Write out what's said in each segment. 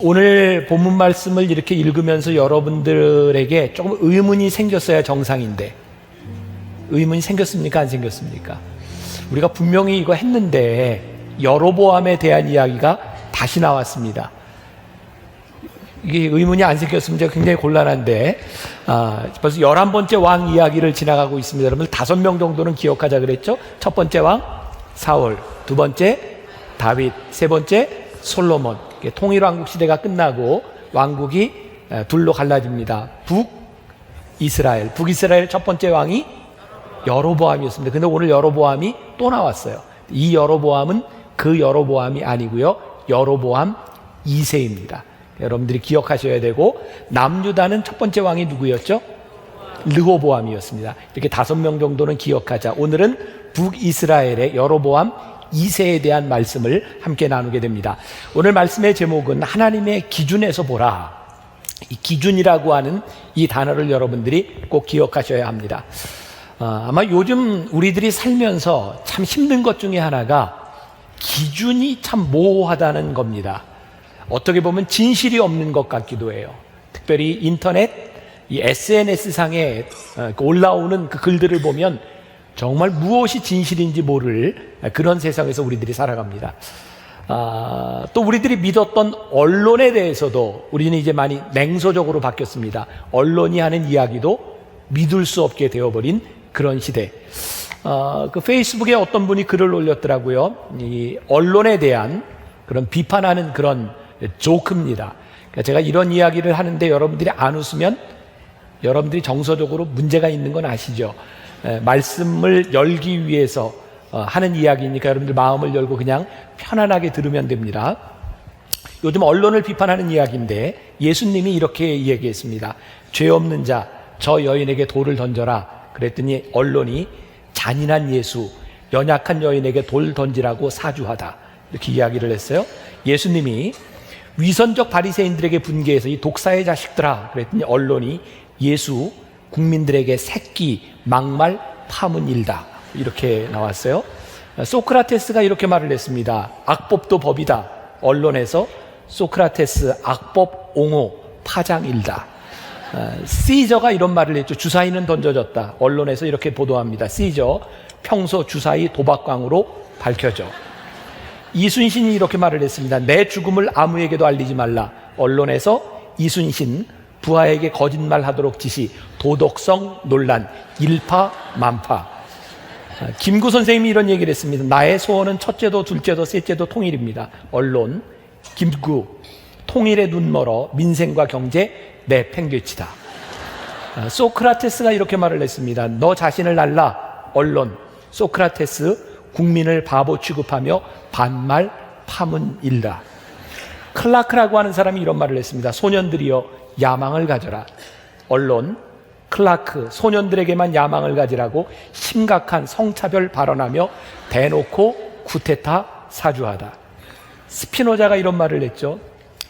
오늘 본문 말씀을 이렇게 읽으면서 여러분들에게 조금 의문이 생겼어야 정상인데 의문이 생겼습니까? 안 생겼습니까? 우리가 분명히 이거 했는데 여로보암에 대한 이야기가 다시 나왔습니다. 이게 의문이 안 생겼으면 제가 굉장히 곤란한데 벌써 11번째 왕 이야기를 지나가고 있습니다. 여러분 5명 정도는 기억하자 그랬죠? 첫 번째 왕 사울, 두 번째 다윗, 세 번째 솔로몬. 통일왕국 시대가 끝나고 왕국이 둘로 갈라집니다. 북이스라엘 첫 번째 왕이 여로보암이었습니다. 근데 오늘 여로보암이 또 나왔어요. 이 여로보암은 그 여로보암이 아니고요, 여로보암 2세입니다. 여러분들이 기억하셔야 되고, 남유다는 첫 번째 왕이 누구였죠? 르호보암이었습니다. 이렇게 5명 정도는 기억하자. 오늘은 북이스라엘의 여로보암 2세에 대한 말씀을 함께 나누게 됩니다. 오늘 말씀의 제목은 하나님의 기준에서 보라. 이 기준이라고 하는 이 단어를 여러분들이 꼭 기억하셔야 합니다. 아마 요즘 우리들이 살면서 참 힘든 것 중에 하나가 기준이 참 모호하다는 겁니다. 어떻게 보면 진실이 없는 것 같기도 해요. 특별히 인터넷, 이 SNS상에 올라오는 그 글들을 보면 정말 무엇이 진실인지 모를 그런 세상에서 우리들이 살아갑니다. 또 우리들이 믿었던 언론에 대해서도 우리는 이제 많이 냉소적으로 바뀌었습니다. 언론이 하는 이야기도 믿을 수 없게 되어버린 그런 시대. 그 페이스북에 어떤 분이 글을 올렸더라고요. 이 언론에 대한 그런 비판하는 그런 조크입니다. 그러니까 제가 이런 이야기를 하는데 여러분들이 안 웃으면 여러분들이 정서적으로 문제가 있는 건 아시죠? 말씀을 열기 위해서 하는 이야기니까 여러분들 마음을 열고 그냥 편안하게 들으면 됩니다. 요즘 언론을 비판하는 이야기인데 예수님이 이렇게 얘기했습니다. 죄 없는 자, 저 여인에게 돌을 던져라. 그랬더니 언론이 잔인한 예수, 연약한 여인에게 돌 던지라고 사주하다. 이렇게 이야기를 했어요. 예수님이 위선적 바리새인들에게 분개해서 이 독사의 자식들아. 그랬더니 언론이 예수 국민들에게 새끼, 막말, 파문일다. 이렇게 나왔어요. 소크라테스가 이렇게 말을 했습니다. 악법도 법이다. 언론에서 소크라테스 악법 옹호 파장일다. 시저가 이런 말을 했죠. 주사위는 던져졌다. 언론에서 이렇게 보도합니다. 시저 평소 주사위 도박광으로 밝혀져. 이순신이 이렇게 말을 했습니다. 내 죽음을 아무에게도 알리지 말라. 언론에서 이순신 부하에게 거짓말하도록 지시, 도덕성 논란, 일파만파. 김구 선생님이 이런 얘기를 했습니다. 나의 소원은 첫째도 둘째도 셋째도 통일입니다. 언론, 김구, 통일에 눈 멀어 민생과 경제 내팽개치다. 소크라테스가 이렇게 말을 했습니다. 너 자신을 알라. 언론, 소크라테스 국민을 바보 취급하며 반말 파문일다. 클라크라고 하는 사람이 이런 말을 했습니다. 소년들이여 야망을 가져라. 언론, 클라크, 소년들에게만 야망을 가지라고 심각한 성차별 발언하며 대놓고 쿠데타 사주하다. 스피노자가 이런 말을 했죠.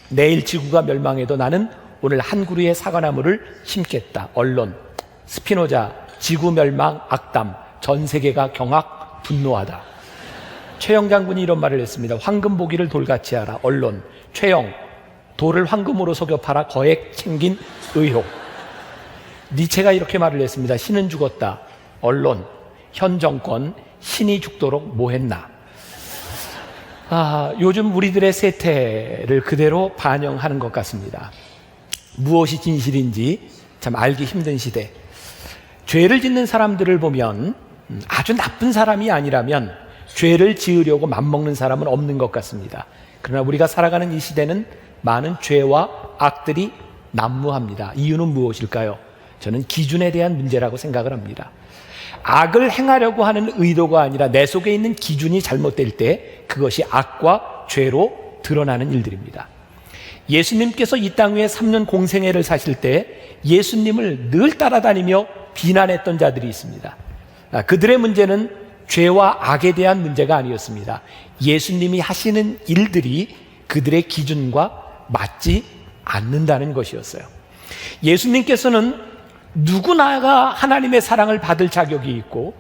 내일 지구가 멸망해도 나는 오늘 한 그루의 사과나무를 심겠다. 언론, 스피노자, 지구 멸망 악담, 전 세계가 경악 분노하다. 최영 장군이 이런 말을 했습니다. 황금 보기를 돌같이 하라. 언론, 최영, 돌을 황금으로 속여 팔아 거액 챙긴 의혹. 니체가 이렇게 말을 했습니다. 신은 죽었다. 언론, 현 정권, 신이 죽도록 뭐 했나. 요즘 우리들의 세태를 그대로 반영하는 것 같습니다. 무엇이 진실인지 참 알기 힘든 시대. 죄를 짓는 사람들을 보면 아주 나쁜 사람이 아니라면 죄를 지으려고 맘먹는 사람은 없는 것 같습니다. 그러나 우리가 살아가는 이 시대는 많은 죄와 악들이 난무합니다. 이유는 무엇일까요? 저는 기준에 대한 문제라고 생각을 합니다. 악을 행하려고 하는 의도가 아니라 내 속에 있는 기준이 잘못될 때 그것이 악과 죄로 드러나는 일들입니다. 예수님께서 이 땅 위에 3년 공생애를 사실 때 예수님을 늘 따라다니며 비난했던 자들이 있습니다. 그들의 문제는 죄와 악에 대한 문제가 아니었습니다. 예수님이 하시는 일들이 그들의 기준과 맞지 않는다는 것이었어요. 예수님께서는 누구나가 하나님의 사랑을 받을 자격이 있고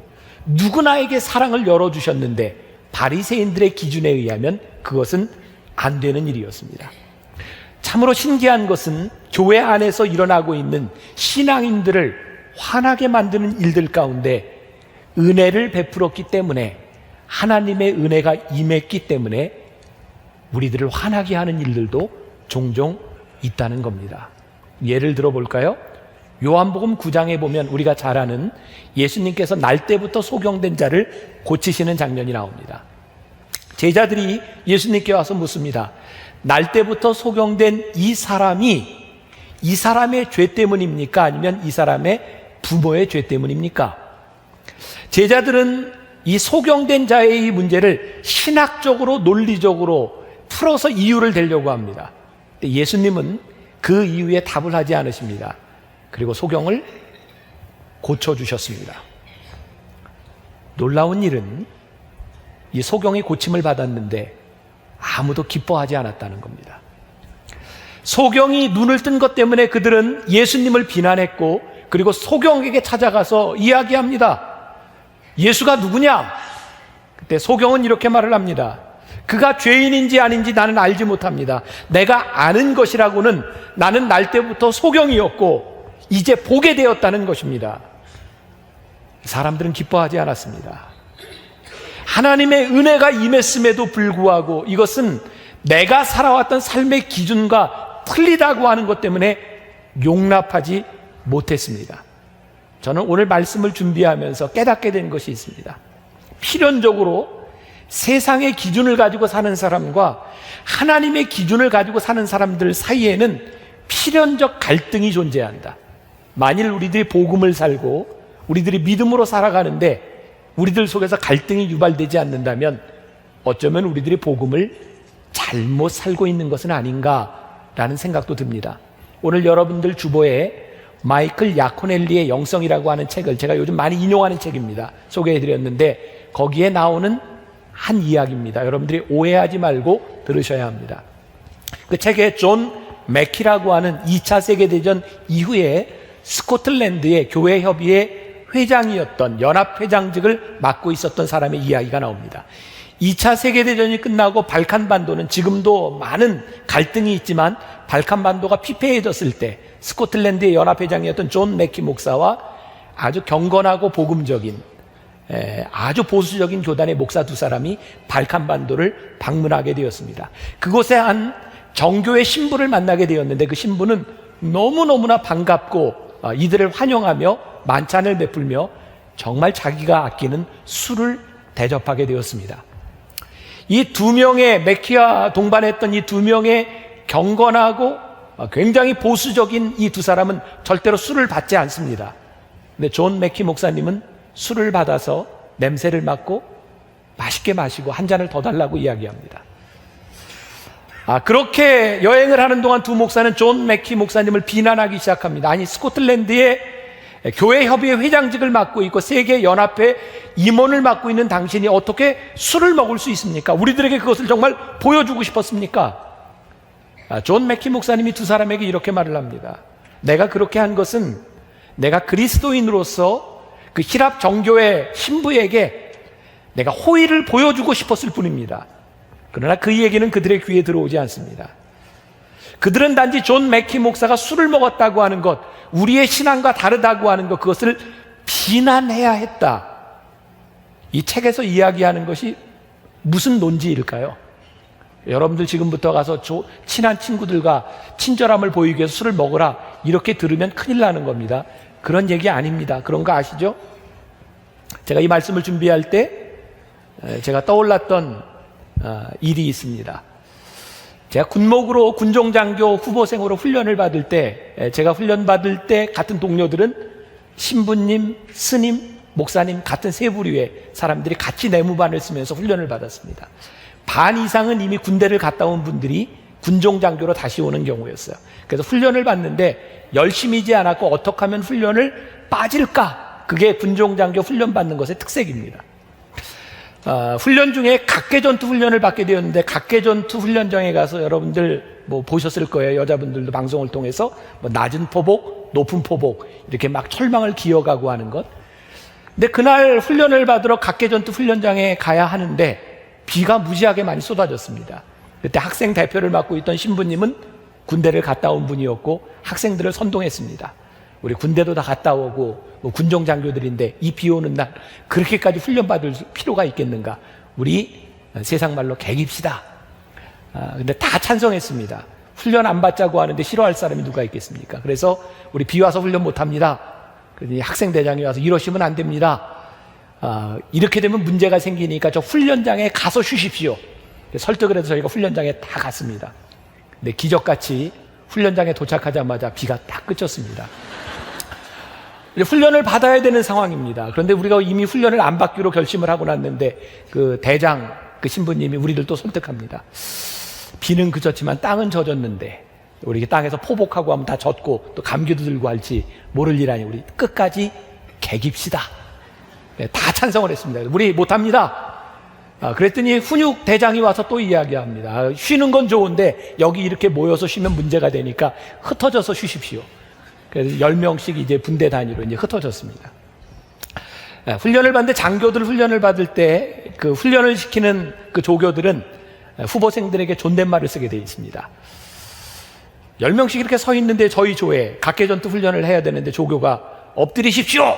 누구나에게 사랑을 열어주셨는데 바리새인들의 기준에 의하면 그것은 안 되는 일이었습니다. 참으로 신기한 것은 교회 안에서 일어나고 있는 신앙인들을 화나게 만드는 일들 가운데 은혜를 베풀었기 때문에, 하나님의 은혜가 임했기 때문에 우리들을 화나게 하는 일들도 종종 있다는 겁니다. 예를 들어 볼까요? 요한복음 9장에 보면 우리가 잘 아는 예수님께서 날 때부터 소경된 자를 고치시는 장면이 나옵니다. 제자들이 예수님께 와서 묻습니다. 날 때부터 소경된 이 사람이 이 사람의 죄 때문입니까? 아니면 이 사람의 부모의 죄 때문입니까? 제자들은 이 소경된 자의 이 문제를 신학적으로 논리적으로 풀어서 이유를 대려고 합니다. 예수님은 그 이유에 답을 하지 않으십니다. 그리고 소경을 고쳐주셨습니다. 놀라운 일은 이 소경이 고침을 받았는데 아무도 기뻐하지 않았다는 겁니다. 소경이 눈을 뜬 것 때문에 그들은 예수님을 비난했고, 그리고 소경에게 찾아가서 이야기합니다. 예수가 누구냐? 그때 소경은 이렇게 말을 합니다. 그가 죄인인지 아닌지 나는 알지 못합니다. 내가 아는 것이라고는 나는 날 때부터 소경이었고 이제 보게 되었다는 것입니다. 사람들은 기뻐하지 않았습니다. 하나님의 은혜가 임했음에도 불구하고 이것은 내가 살아왔던 삶의 기준과 틀리다고 하는 것 때문에 용납하지 못했습니다. 저는 오늘 말씀을 준비하면서 깨닫게 된 것이 있습니다. 필연적으로 세상의 기준을 가지고 사는 사람과 하나님의 기준을 가지고 사는 사람들 사이에는 필연적 갈등이 존재한다. 만일 우리들이 복음을 살고 우리들이 믿음으로 살아가는데 우리들 속에서 갈등이 유발되지 않는다면 어쩌면 우리들이 복음을 잘못 살고 있는 것은 아닌가라는 생각도 듭니다. 오늘 여러분들 주보에 마이클 야코넬리의 영성이라고 하는 책을 제가 요즘 많이 인용하는 책입니다. 소개해드렸는데 거기에 나오는 한 이야기입니다. 여러분들이 오해하지 말고 들으셔야 합니다. 그 책에 존 맥키라고 하는 2차 세계대전 이후에 스코틀랜드의 교회협의회 회장이었던 연합회장직을 맡고 있었던 사람의 이야기가 나옵니다. 2차 세계대전이 끝나고 발칸반도는 지금도 많은 갈등이 있지만 발칸반도가 피폐해졌을 때 스코틀랜드의 연합회장이었던 존 맥키 목사와 아주 경건하고 복음적인 아주 보수적인 교단의 목사 두 사람이 발칸반도를 방문하게 되었습니다. 그곳에 한 정교회 신부를 만나게 되었는데 그 신부는 너무너무나 반갑고 이들을 환영하며 만찬을 베풀며 정말 자기가 아끼는 술을 대접하게 되었습니다. 이 두 명의 맥키와 동반했던 이 두 명의 경건하고 굉장히 보수적인 이 두 사람은 절대로 술을 받지 않습니다. 근데 존 맥키 목사님은 술을 받아서 냄새를 맡고 맛있게 마시고 한 잔을 더 달라고 이야기합니다. 그렇게 여행을 하는 동안 두 목사는 존 맥키 목사님을 비난하기 시작합니다. 아니, 스코틀랜드의 교회협의회 회장직을 맡고 있고 세계연합회 임원을 맡고 있는 당신이 어떻게 술을 먹을 수 있습니까? 우리들에게 그것을 정말 보여주고 싶었습니까? 존 맥키 목사님이 두 사람에게 이렇게 말을 합니다. 내가 그렇게 한 것은 내가 그리스도인으로서 그 히랍 정교회 신부에게 내가 호의를 보여주고 싶었을 뿐입니다. 그러나 그 얘기는 그들의 귀에 들어오지 않습니다. 그들은 단지 존 맥키 목사가 술을 먹었다고 하는 것, 우리의 신앙과 다르다고 하는 것, 그것을 비난해야 했다. 이 책에서 이야기하는 것이 무슨 논지일까요? 여러분들 지금부터 가서 친한 친구들과 친절함을 보이기 위해서 술을 먹으라 이렇게 들으면 큰일 나는 겁니다. 그런 얘기 아닙니다. 그런 거 아시죠? 제가 이 말씀을 준비할 때 제가 떠올랐던 일이 있습니다. 제가 군목으로 군종장교 후보생으로 훈련을 받을 때, 제가 훈련 받을 때 같은 동료들은 신부님, 스님, 목사님 같은 세 부류의 사람들이 같이 내무반을 쓰면서 훈련을 받았습니다. 반 이상은 이미 군대를 갔다 온 분들이 군종장교로 다시 오는 경우였어요. 그래서 훈련을 받는데 열심히지 않았고 어떻게 하면 훈련을 빠질까? 그게 군종장교 훈련 받는 것의 특색입니다. 훈련 중에 각계전투 훈련을 받게 되었는데 각계전투 훈련장에 가서 여러분들 뭐 보셨을 거예요. 여자분들도 방송을 통해서 뭐 낮은 포복, 높은 포복 이렇게 막 철망을 기어가고 하는 것. 근데 그날 훈련을 받으러 각계전투 훈련장에 가야 하는데 비가 무지하게 많이 쏟아졌습니다. 그때 학생 대표를 맡고 있던 신부님은 군대를 갔다 온 분이었고 학생들을 선동했습니다. 우리 군대도 다 갔다 오고 군종 장교들인데 이 비 오는 날 그렇게까지 훈련받을 필요가 있겠는가? 우리 세상 말로 개깁시다. 근데 다 찬성했습니다. 훈련 안 받자고 하는데 싫어할 사람이 누가 있겠습니까? 그래서 우리 비 와서 훈련 못 합니다. 그러니 학생대장이 와서 이러시면 안 됩니다. 이렇게 되면 문제가 생기니까 저 훈련장에 가서 쉬십시오. 설득을 해서 저희가 훈련장에 다 갔습니다. 근데 기적같이 훈련장에 도착하자마자 비가 딱 그쳤습니다. 훈련을 받아야 되는 상황입니다. 그런데 우리가 이미 훈련을 안 받기로 결심을 하고 났는데 그 대장, 그 신부님이 우리를 또 설득합니다. 비는 그쳤지만 땅은 젖었는데 우리 땅에서 포복하고 하면 다 젖고 또 감기도 들고 할지 모를 일 아니 우리 끝까지 개깁시다. 다 찬성을 했습니다. 우리 못합니다. 그랬더니 훈육 대장이 와서 또 이야기합니다. 쉬는 건 좋은데 여기 이렇게 모여서 쉬면 문제가 되니까 흩어져서 쉬십시오. 그래서 10명씩 이제 분대 단위로 이제 흩어졌습니다. 훈련을 받는데 장교들 훈련을 받을 때 그 훈련을 시키는 그 조교들은 후보생들에게 존댓말을 쓰게 되어 있습니다. 10명씩 이렇게 서 있는데 저희 조에 각개전투 훈련을 해야 되는데 조교가 엎드리십시오!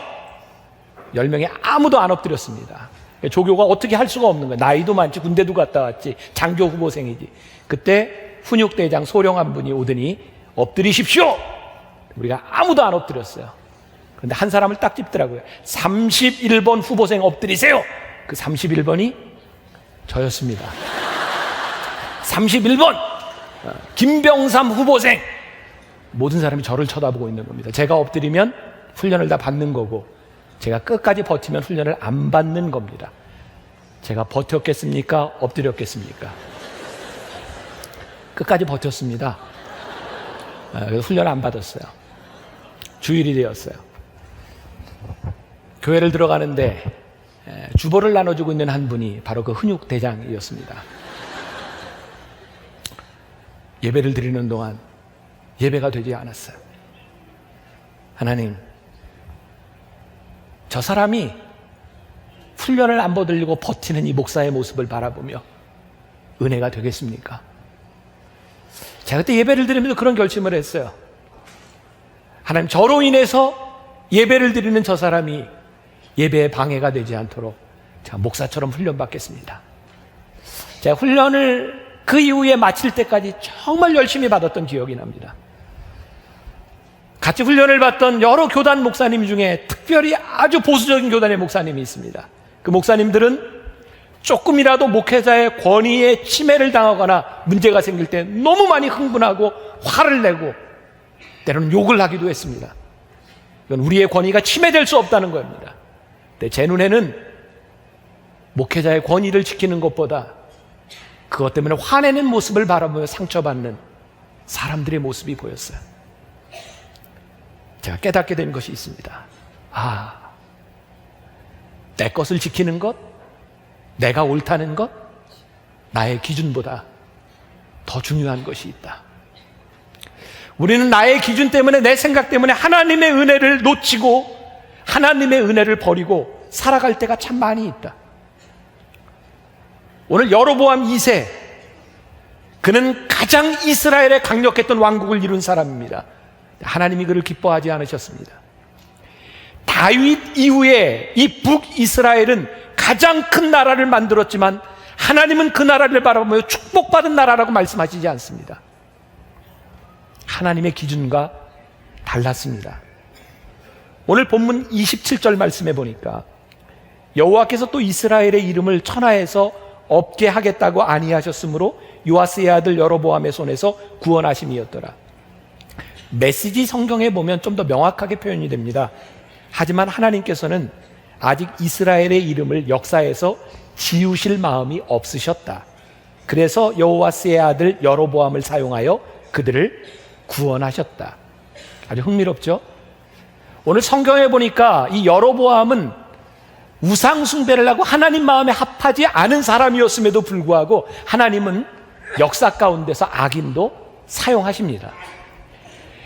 10명이 아무도 안 엎드렸습니다. 조교가 어떻게 할 수가 없는 거예요. 나이도 많지, 군대도 갔다 왔지, 장교 후보생이지. 그때 훈육대장 소령 한 분이 오더니 엎드리십시오! 우리가 아무도 안 엎드렸어요. 그런데 한 사람을 딱 찝더라고요. 31번 후보생 엎드리세요! 그 31번이 저였습니다. 31번! 김병삼 후보생! 모든 사람이 저를 쳐다보고 있는 겁니다. 제가 엎드리면 훈련을 다 받는 거고 제가 끝까지 버티면 훈련을 안 받는 겁니다. 제가 버텼겠습니까? 엎드렸겠습니까? 끝까지 버텼습니다. 그래서 훈련을 안 받았어요. 주일이 되었어요. 교회를 들어가는데 주보를 나눠주고 있는 한 분이 바로 그 훈육대장이었습니다. 예배를 드리는 동안 예배가 되지 않았어요. 하나님, 저 사람이 훈련을 안 받으려고 버티는 이 목사의 모습을 바라보며 은혜가 되겠습니까? 제가 그때 예배를 드리면서 그런 결심을 했어요. 하나님, 저로 인해서 예배를 드리는 저 사람이 예배에 방해가 되지 않도록 제가 목사처럼 훈련받겠습니다. 제가 훈련을 그 이후에 마칠 때까지 정말 열심히 받았던 기억이 납니다. 같이 훈련을 받던 여러 교단 목사님 중에 특별히 아주 보수적인 교단의 목사님이 있습니다. 그 목사님들은 조금이라도 목회자의 권위에 침해를 당하거나 문제가 생길 때 너무 많이 흥분하고 화를 내고 때로는 욕을 하기도 했습니다. 이건 우리의 권위가 침해될 수 없다는 겁니다. 근데 제 눈에는 목회자의 권위를 지키는 것보다 그것 때문에 화내는 모습을 바라보며 상처받는 사람들의 모습이 보였어요. 제가 깨닫게 된 것이 있습니다. 내 것을 지키는 것, 내가 옳다는 것, 나의 기준보다 더 중요한 것이 있다. 우리는 나의 기준 때문에, 내 생각 때문에 하나님의 은혜를 놓치고 하나님의 은혜를 버리고 살아갈 때가 참 많이 있다. 오늘 여로보암 2세, 그는 가장 이스라엘에 강력했던 왕국을 이룬 사람입니다. 하나님이 그를 기뻐하지 않으셨습니다. 다윗 이후에 이 북이스라엘은 가장 큰 나라를 만들었지만 하나님은 그 나라를 바라보며 축복받은 나라라고 말씀하시지 않습니다. 하나님의 기준과 달랐습니다. 오늘 본문 27절 말씀해 보니까 여호와께서 또 이스라엘의 이름을 천하에서 없게 하겠다고 아니하셨으므로 요아스의 아들 여로보암의 손에서 구원하심이었더라. 메시지 성경에 보면 좀 더 명확하게 표현이 됩니다. 하지만 하나님께서는 아직 이스라엘의 이름을 역사에서 지우실 마음이 없으셨다. 그래서 여호와스의 아들 여로보암을 사용하여 그들을 구원하셨다. 아주 흥미롭죠? 오늘 성경에 보니까 이 여로보암은 우상 숭배를 하고 하나님 마음에 합하지 않은 사람이었음에도 불구하고 하나님은 역사 가운데서 악인도 사용하십니다.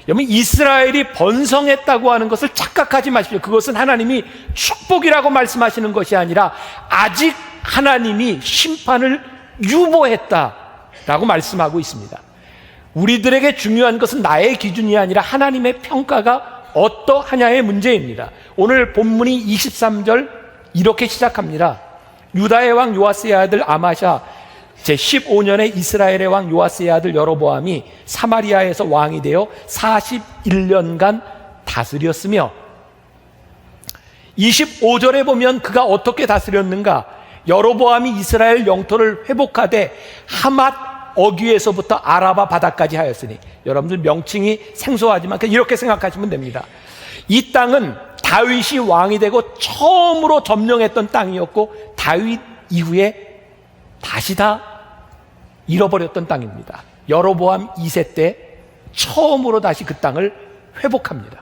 여러분, 이스라엘이 번성했다고 하는 것을 착각하지 마십시오. 그것은 하나님이 축복이라고 말씀하시는 것이 아니라 아직 하나님이 심판을 유보했다라고 말씀하고 있습니다. 우리들에게 중요한 것은 나의 기준이 아니라 하나님의 평가가 어떠하냐의 문제입니다. 오늘 본문이 23절 이렇게 시작합니다. 유다의 왕 요아스의 아들 아마샤 제15년에 이스라엘의 왕 요아스의 아들 여로보암이 사마리아에서 왕이 되어 41년간 다스렸으며, 25절에 보면 그가 어떻게 다스렸는가? 여로보암이 이스라엘 영토를 회복하되 하맛 어귀에서부터 아라바 바다까지 하였으니, 여러분들 명칭이 생소하지만 이렇게 생각하시면 됩니다. 이 땅은 다윗이 왕이 되고 처음으로 점령했던 땅이었고 다윗 이후에 다시 다 잃어버렸던 땅입니다. 여로보암 2세 때 처음으로 다시 그 땅을 회복합니다.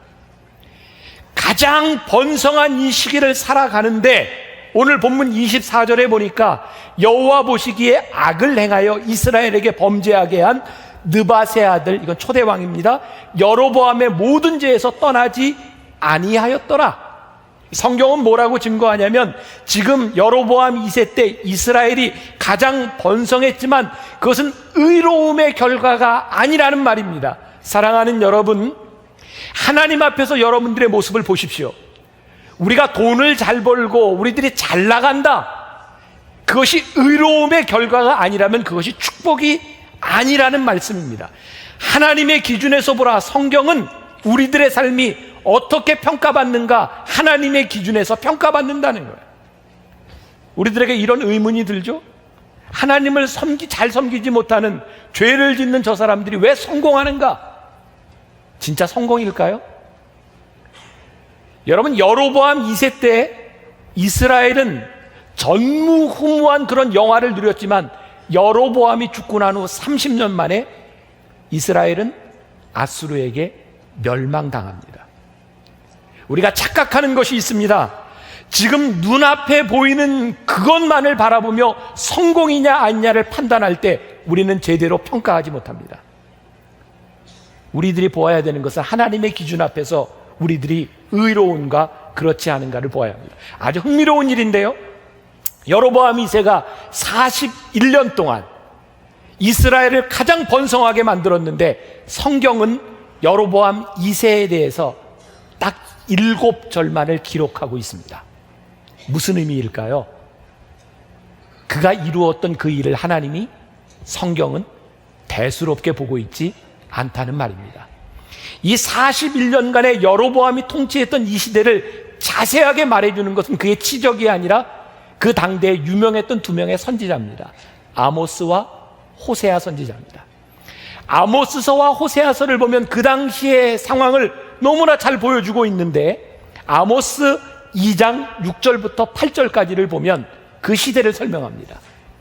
가장 번성한 이 시기를 살아가는데 오늘 본문 24절에 보니까 여호와 보시기에 악을 행하여 이스라엘에게 범죄하게 한 느밧의 아들, 이건 초대왕입니다, 여로보암의 모든 죄에서 떠나지 아니하였더라. 성경은 뭐라고 증거하냐면 지금 여로보암 2세 때 이스라엘이 가장 번성했지만 그것은 의로움의 결과가 아니라는 말입니다. 사랑하는 여러분, 하나님 앞에서 여러분들의 모습을 보십시오. 우리가 돈을 잘 벌고 우리들이 잘 나간다, 그것이 의로움의 결과가 아니라면 그것이 축복이 아니라는 말씀입니다. 하나님의 기준에서 보라. 성경은 우리들의 삶이 어떻게 평가받는가 하나님의 기준에서 평가받는다는 거예요. 우리들에게 이런 의문이 들죠. 하나님을 잘 섬기지 못하는, 죄를 짓는 저 사람들이 왜 성공하는가? 진짜 성공일까요? 여러분, 여로보암 2세 때 이스라엘은 전무후무한 그런 영화를 누렸지만 여로보암이 죽고 난 후 30년 만에 이스라엘은 아수르에게 멸망당합니다. 우리가 착각하는 것이 있습니다. 지금 눈앞에 보이는 그것만을 바라보며 성공이냐 아니냐를 판단할 때 우리는 제대로 평가하지 못합니다. 우리들이 보아야 되는 것은 하나님의 기준 앞에서 우리들이 의로운가 그렇지 않은가를 보아야 합니다. 아주 흥미로운 일인데요, 여로보암 2세가 41년 동안 이스라엘을 가장 번성하게 만들었는데 성경은 여로보암 2세에 대해서 딱 7절만을 기록하고 있습니다. 무슨 의미일까요? 그가 이루었던 그 일을 하나님이, 성경은 대수롭게 보고 있지 않다는 말입니다. 이 41년간의 여로보암이 통치했던 이 시대를 자세하게 말해주는 것은 그의 치적이 아니라 그 당대에 유명했던 두 명의 선지자입니다. 아모스와 호세아 선지자입니다. 아모스서와 호세아서를 보면 그 당시의 상황을 너무나 잘 보여주고 있는데, 아모스 2장 6절부터 8절까지를 보면 그 시대를 설명합니다.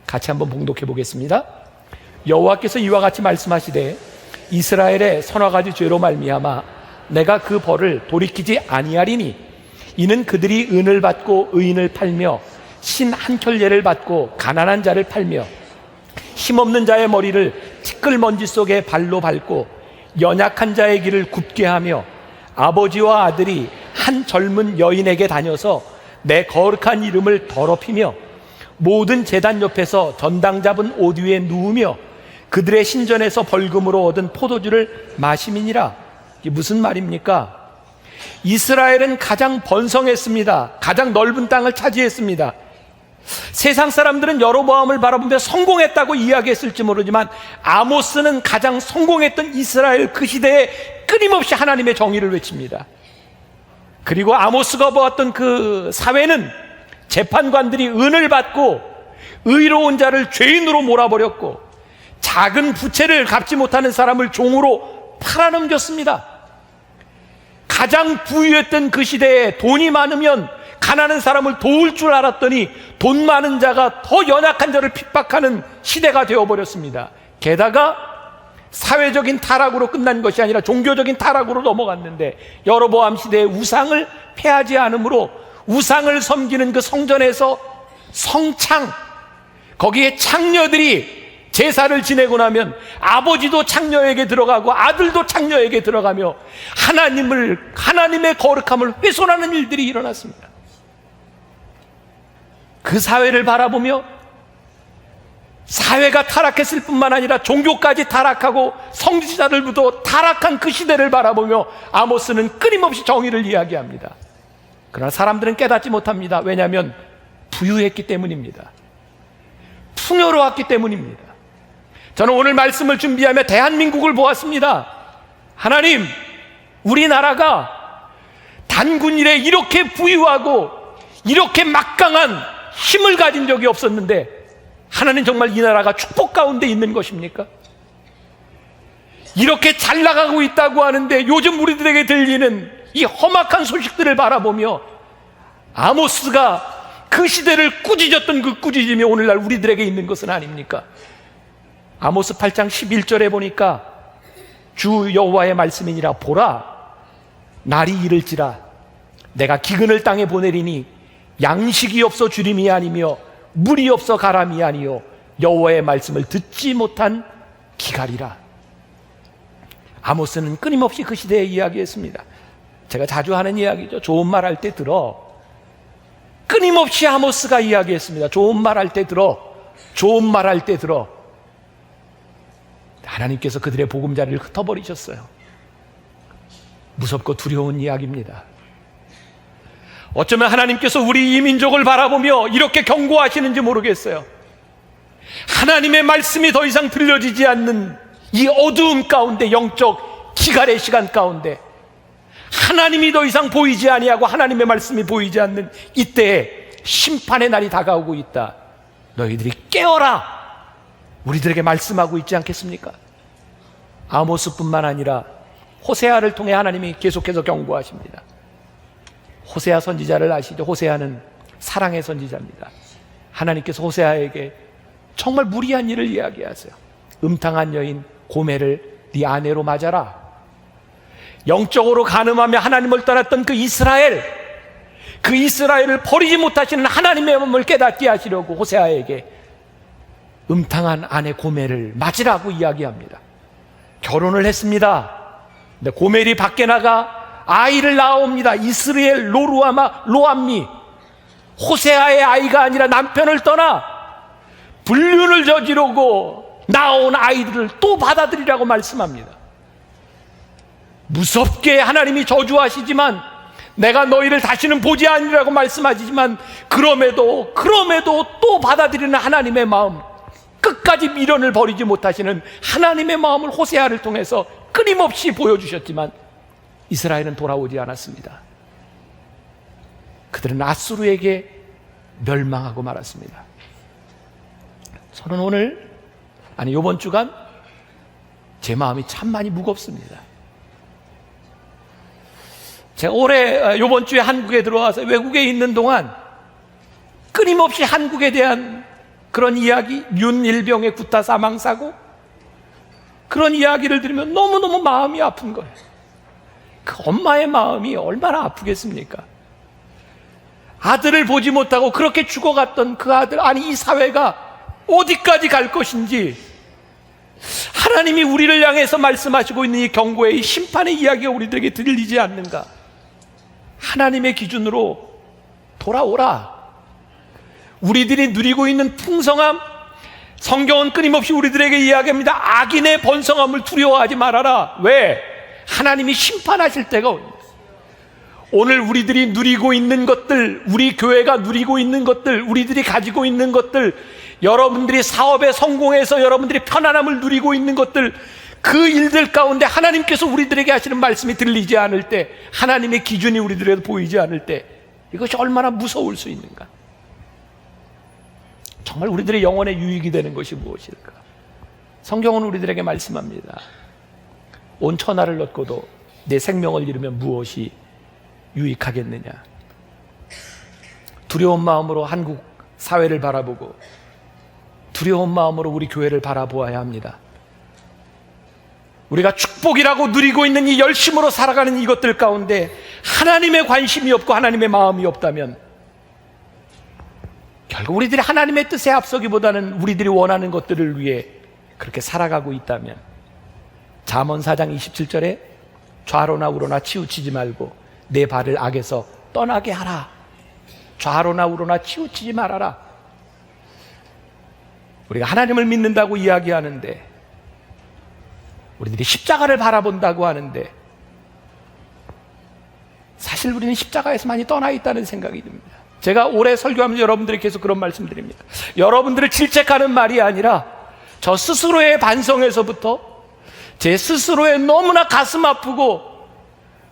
같이 한번 봉독해 보겠습니다. 여호와께서 이와 같이 말씀하시되 이스라엘의 서너 가지 죄로 말미암아 내가 그 벌을 돌이키지 아니하리니, 이는 그들이 은을 받고 의인을 팔며 신 한 켤레를 받고 가난한 자를 팔며 힘없는 자의 머리를 티끌먼지 속에 발로 밟고 연약한 자의 길을 굽게 하며 아버지와 아들이 한 젊은 여인에게 다녀서 내 거룩한 이름을 더럽히며 모든 제단 옆에서 전당 잡은 옷 위에 누우며 그들의 신전에서 벌금으로 얻은 포도주를 마심이니라. 이게 무슨 말입니까? 이스라엘은 가장 번성했습니다. 가장 넓은 땅을 차지했습니다. 세상 사람들은 여로보암을 바라보며 성공했다고 이야기했을지 모르지만 아모스는 가장 성공했던 이스라엘 그 시대에 끊임없이 하나님의 정의를 외칩니다. 그리고 아모스가 보았던 그 사회는 재판관들이 은을 받고 의로운 자를 죄인으로 몰아버렸고 작은 부채를 갚지 못하는 사람을 종으로 팔아넘겼습니다. 가장 부유했던 그 시대에 돈이 많으면 가난한 사람을 도울 줄 알았더니 돈 많은 자가 더 연약한 자를 핍박하는 시대가 되어버렸습니다. 게다가 사회적인 타락으로 끝난 것이 아니라 종교적인 타락으로 넘어갔는데, 여로보암 시대의 우상을 폐하지 않으므로 우상을 섬기는 그 성전에서 성창, 거기에 창녀들이 제사를 지내고 나면 아버지도 창녀에게 들어가고 아들도 창녀에게 들어가며 하나님의 거룩함을 훼손하는 일들이 일어났습니다. 그 사회를 바라보며 사회가 타락했을 뿐만 아니라 종교까지 타락하고 성지자들부터 타락한 그 시대를 바라보며 아모스는 끊임없이 정의를 이야기합니다. 그러나 사람들은 깨닫지 못합니다. 왜냐하면 부유했기 때문입니다. 풍요로웠기 때문입니다. 저는 오늘 말씀을 준비하며 대한민국을 보았습니다. 하나님, 우리나라가 단군 이래 이렇게 부유하고 이렇게 막강한 힘을 가진 적이 없었는데 하나님 정말 이 나라가 축복 가운데 있는 것입니까? 이렇게 잘 나가고 있다고 하는데 요즘 우리들에게 들리는 이 험악한 소식들을 바라보며 아모스가 그 시대를 꾸짖었던 그 꾸짖음이 오늘날 우리들에게 있는 것은 아닙니까? 아모스 8장 11절에 보니까 주 여호와의 말씀이니라. 보라, 날이 이를지라 내가 기근을 땅에 보내리니 양식이 없어 주림이 아니며 물이 없어 가람이 아니요 여호와의 말씀을 듣지 못한 기갈이라. 아모스는 끊임없이 그 시대에 이야기했습니다. 제가 자주 하는 이야기죠. 좋은 말 할 때 들어. 끊임없이 아모스가 이야기했습니다. 좋은 말 할 때 들어. 좋은 말 할 때 들어. 하나님께서 그들의 보금자리를 흩어버리셨어요. 무섭고 두려운 이야기입니다. 어쩌면 하나님께서 우리 이 민족을 바라보며 이렇게 경고하시는지 모르겠어요. 하나님의 말씀이 더 이상 들려지지 않는 이 어두움 가운데, 영적 기갈의 시간 가운데 하나님이 더 이상 보이지 아니하고 하나님의 말씀이 보이지 않는 이때에 심판의 날이 다가오고 있다. 너희들이 깨어라. 우리들에게 말씀하고 있지 않겠습니까? 아모스뿐만 아니라 호세아를 통해 하나님이 계속해서 경고하십니다. 호세아 선지자를 아시죠? 호세아는 사랑의 선지자입니다. 하나님께서 호세아에게 정말 무리한 일을 이야기하세요. 음탕한 여인 고멜을 네 아내로 맞아라. 영적으로 간음하며 하나님을 떠났던 그 이스라엘을 버리지 못하시는 하나님의 마음을 깨닫게 하시려고 호세아에게 음탕한 아내 고멜을 맞으라고 이야기합니다. 결혼을 했습니다. 근데 고멜이 밖에 나가 아이를 낳아옵니다. 이스라엘 로암미. 호세아의 아이가 아니라 남편을 떠나 불륜을 저지르고 낳아온 아이들을 또 받아들이라고 말씀합니다. 무섭게 하나님이 저주하시지만, 내가 너희를 다시는 보지 아니라고 말씀하시지만, 그럼에도 또 받아들이는 하나님의 마음, 끝까지 미련을 버리지 못하시는 하나님의 마음을 호세아를 통해서 끊임없이 보여주셨지만 이스라엘은 돌아오지 않았습니다. 그들은 아수르에게 멸망하고 말았습니다. 저는 이번 주간 제 마음이 참 많이 무겁습니다. 제가 이번 주에 한국에 들어와서 외국에 있는 동안 끊임없이 한국에 대한 그런 이야기, 윤일병의 구타 사망 사고, 그런 이야기를 들으면 너무너무 마음이 아픈 거예요. 그 엄마의 마음이 얼마나 아프겠습니까? 아들을 보지 못하고 그렇게 죽어갔던 그 아들, 이 사회가 어디까지 갈 것인지, 하나님이 우리를 향해서 말씀하시고 있는 이 경고의 이 심판의 이야기가 우리들에게 들리지 않는가? 하나님의 기준으로 돌아오라. 우리들이 누리고 있는 풍성함, 성경은 끊임없이 우리들에게 이야기합니다. 악인의 번성함을 두려워하지 말아라. 왜? 하나님이 심판하실 때가 옵니다. 오늘 우리들이 누리고 있는 것들, 우리 교회가 누리고 있는 것들, 우리들이 가지고 있는 것들, 여러분들이 사업에 성공해서 여러분들이 편안함을 누리고 있는 것들, 그 일들 가운데 하나님께서 우리들에게 하시는 말씀이 들리지 않을 때, 하나님의 기준이 우리들에게 보이지 않을 때, 이것이 얼마나 무서울 수 있는가? 정말 우리들의 영혼에 유익이 되는 것이 무엇일까? 성경은 우리들에게 말씀합니다. 온 천하를 얻고도 내 생명을 잃으면 무엇이 유익하겠느냐? 두려운 마음으로 한국 사회를 바라보고 두려운 마음으로 우리 교회를 바라보아야 합니다. 우리가 축복이라고 누리고 있는 이 열심으로 살아가는 이것들 가운데 하나님의 관심이 없고 하나님의 마음이 없다면 결국 우리들이 하나님의 뜻에 앞서기보다는 우리들이 원하는 것들을 위해 그렇게 살아가고 있다면, 잠언 4장 27절에 좌로나 우로나 치우치지 말고 내 발을 악에서 떠나게 하라. 좌로나 우로나 치우치지 말아라. 우리가 하나님을 믿는다고 이야기하는데, 우리들이 십자가를 바라본다고 하는데, 사실 우리는 십자가에서 많이 떠나 있다는 생각이 듭니다. 제가 올해 설교하면서 여러분들이 계속 그런 말씀드립니다. 여러분들을 질책하는 말이 아니라 저 스스로의 반성에서부터, 제 스스로의 너무나 가슴 아프고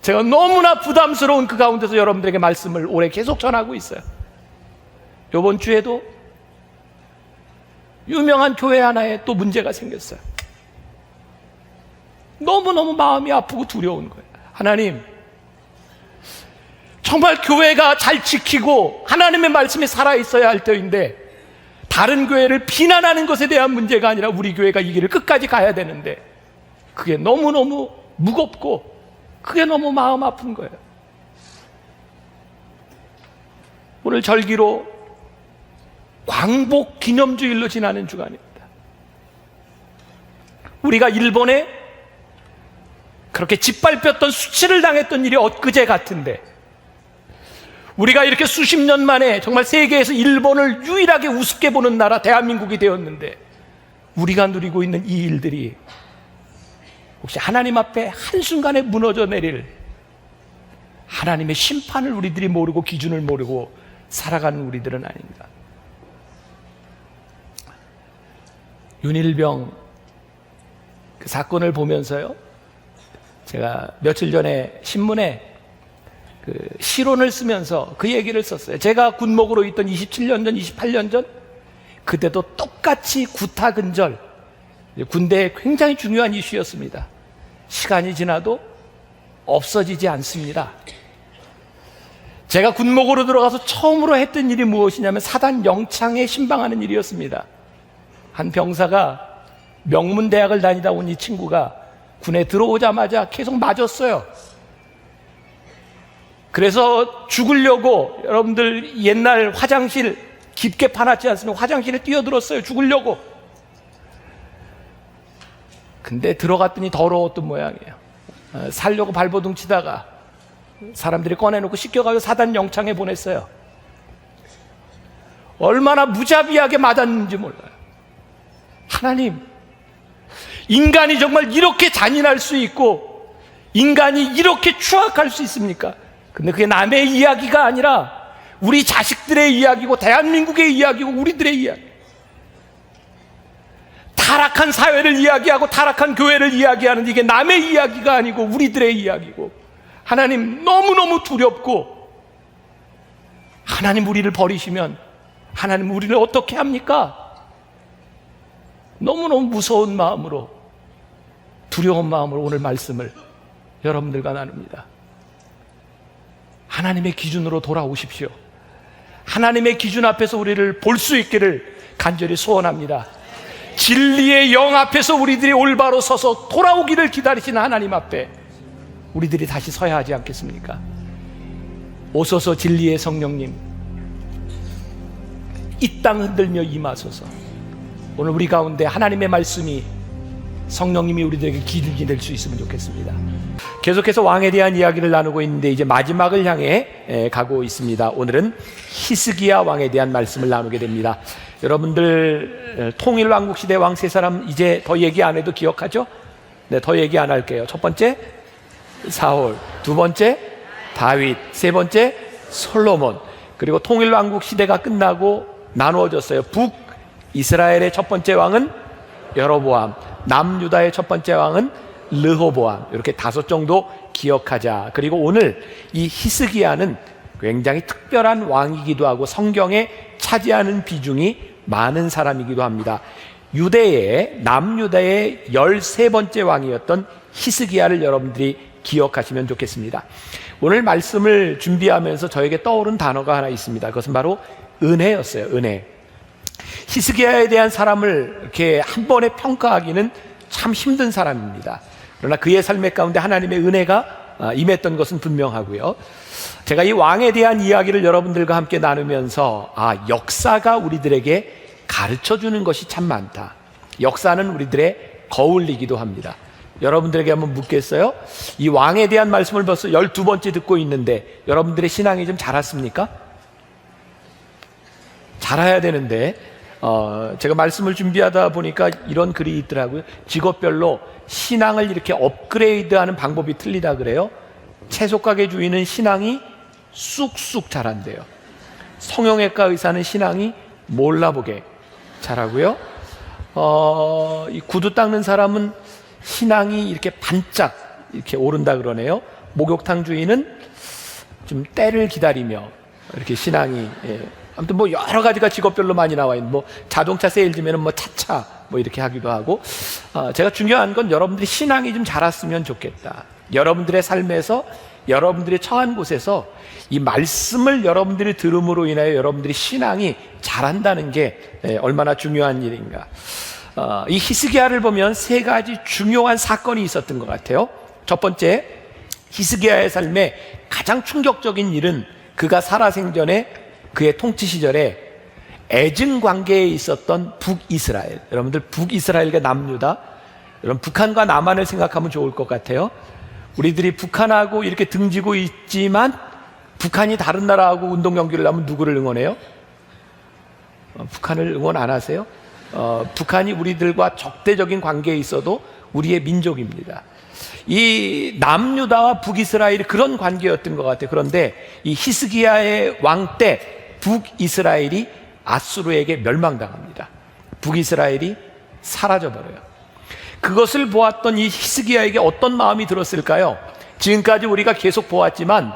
제가 너무나 부담스러운 그 가운데서 여러분들에게 말씀을 올해 계속 전하고 있어요. 이번 주에도 유명한 교회 하나에 또 문제가 생겼어요. 너무너무 마음이 아프고 두려운 거예요. 하나님, 정말 교회가 잘 지키고 하나님의 말씀이 살아있어야 할 때인데, 다른 교회를 비난하는 것에 대한 문제가 아니라 우리 교회가 이 길을 끝까지 가야 되는데, 그게 너무너무 무겁고 그게 너무 마음 아픈 거예요. 오늘 절기로 광복 기념주일로 지나는 주간입니다. 우리가 일본에 그렇게 짓밟혔던, 수치를 당했던 일이 엊그제 같은데, 우리가 이렇게 수십 년 만에 정말 세계에서 일본을 유일하게 우습게 보는 나라 대한민국이 되었는데, 우리가 누리고 있는 이 일들이 혹시 하나님 앞에 한순간에 무너져 내릴 하나님의 심판을 우리들이 모르고, 기준을 모르고 살아가는 우리들은 아닌가. 윤일병 그 사건을 보면서요, 제가 며칠 전에 신문에 그 시론을 쓰면서 그 얘기를 썼어요. 제가 군목으로 있던 27년 전, 28년 전, 그때도 똑같이 구타 근절, 군대에 굉장히 중요한 이슈였습니다. 시간이 지나도 없어지지 않습니다. 제가 군목으로 들어가서 처음으로 했던 일이 무엇이냐면 사단 영창에 신방하는 일이었습니다. 한 병사가, 명문대학을 다니다 온 이 친구가 군에 들어오자마자 계속 맞았어요. 그래서 죽으려고, 여러분들 옛날 화장실 깊게 파놨지 않습니까? 화장실에 뛰어들었어요, 죽으려고. 근데 들어갔더니 더러웠던 모양이에요. 살려고 발버둥 치다가 사람들이 꺼내놓고 씻겨가지고 사단 영창에 보냈어요. 얼마나 무자비하게 맞았는지 몰라요. 하나님, 인간이 정말 이렇게 잔인할 수 있고 인간이 이렇게 추악할 수 있습니까? 근데 그게 남의 이야기가 아니라 우리 자식들의 이야기고 대한민국의 이야기고 우리들의 이야기. 타락한 사회를 이야기하고 타락한 교회를 이야기하는 이게 남의 이야기가 아니고 우리들의 이야기고, 하나님 너무너무 두렵고, 하나님 우리를 버리시면 하나님 우리를 어떻게 합니까? 너무너무 무서운 마음으로, 두려운 마음으로 오늘 말씀을 여러분들과 나눕니다. 하나님의 기준으로 돌아오십시오. 하나님의 기준 앞에서 우리를 볼 수 있기를 간절히 소원합니다. 진리의 영 앞에서 우리들이 올바로 서서 돌아오기를 기다리시는 하나님 앞에 우리들이 다시 서야 하지 않겠습니까? 오소서 진리의 성령님, 이 땅 흔들며 임하소서. 오늘 우리 가운데 하나님의 말씀이, 성령님이 우리들에게 기준이 될 수 있으면 좋겠습니다. 계속해서 왕에 대한 이야기를 나누고 있는데 이제 마지막을 향해 가고 있습니다. 오늘은 히스기야 왕에 대한 말씀을 나누게 됩니다. 여러분들 통일왕국 시대 왕 세 사람 이제 더 얘기 안 해도 기억하죠? 네, 더 얘기 안 할게요. 첫 번째 사울, 두 번째 다윗, 세 번째 솔로몬. 그리고 통일왕국 시대가 끝나고 나누어졌어요. 북 이스라엘의 첫 번째 왕은 여로보암, 남유다의 첫 번째 왕은 르호보암. 이렇게 5 정도 기억하자. 그리고 오늘 이 히스기야는 굉장히 특별한 왕이기도 하고 성경에 차지하는 비중이 많은 사람이기도 합니다. 유대의, 남유다의 13번째 왕이었던 히스기야를 여러분들이 기억하시면 좋겠습니다. 오늘 말씀을 준비하면서 저에게 떠오른 단어가 하나 있습니다. 그것은 바로 은혜였어요. 은혜. 히스기야에 대한 사람을 이렇게 한 번에 평가하기는 참 힘든 사람입니다. 그러나 그의 삶의 가운데 하나님의 은혜가 임했던 것은 분명하고요. 제가 이 왕에 대한 이야기를 여러분들과 함께 나누면서 역사가 우리들에게 가르쳐주는 것이 참 많다. 역사는 우리들의 거울이기도 합니다. 여러분들에게 한번 묻겠어요? 이 왕에 대한 말씀을 벌써 12번째 듣고 있는데 여러분들의 신앙이 좀 자랐습니까? 자라야 되는데 제가 말씀을 준비하다 보니까 이런 글이 있더라고요. 직업별로 신앙을 이렇게 업그레이드하는 방법이 틀리다 그래요. 채소가게 주인은 신앙이 쑥쑥 자란대요. 성형외과 의사는 신앙이 몰라보게 자라고요. 이 구두 닦는 사람은 신앙이 이렇게 반짝 이렇게 오른다 그러네요. 목욕탕 주인은 좀 때를 기다리며 이렇게 신앙이, 아무튼 뭐 여러 가지가 직업별로 많이 나와 있는, 뭐 자동차 세일즈면은 뭐 차차 뭐 이렇게 하기도 하고, 제가 중요한 건 여러분들이 신앙이 좀 자랐으면 좋겠다. 여러분들의 삶에서, 여러분들이 처한 곳에서 이 말씀을 여러분들이 들음으로 인하여 여러분들이 신앙이 자란다는 게 얼마나 중요한 일인가. 이 히스기야를 보면 세 가지 중요한 사건이 있었던 것 같아요. 첫 번째, 히스기야의 삶에 가장 충격적인 일은 그가 살아생전에 그의 통치 시절에 애증 관계에 있었던 북이스라엘. 여러분들 북이스라엘과 남유다, 여러분 북한과 남한을 생각하면 좋을 것 같아요. 우리들이 북한하고 이렇게 등지고 있지만 북한이 다른 나라하고 운동 경기를 하면 누구를 응원해요? 북한을 응원 안 하세요? 북한이 우리들과 적대적인 관계에 있어도 우리의 민족입니다. 이 남유다와 북이스라엘이 그런 관계였던 것 같아요. 그런데 이 히스기야의 왕 때 북이스라엘이 아수르에게 멸망당합니다. 북이스라엘이 사라져버려요. 그것을 보았던 이 히스기야에게 어떤 마음이 들었을까요? 지금까지 우리가 계속 보았지만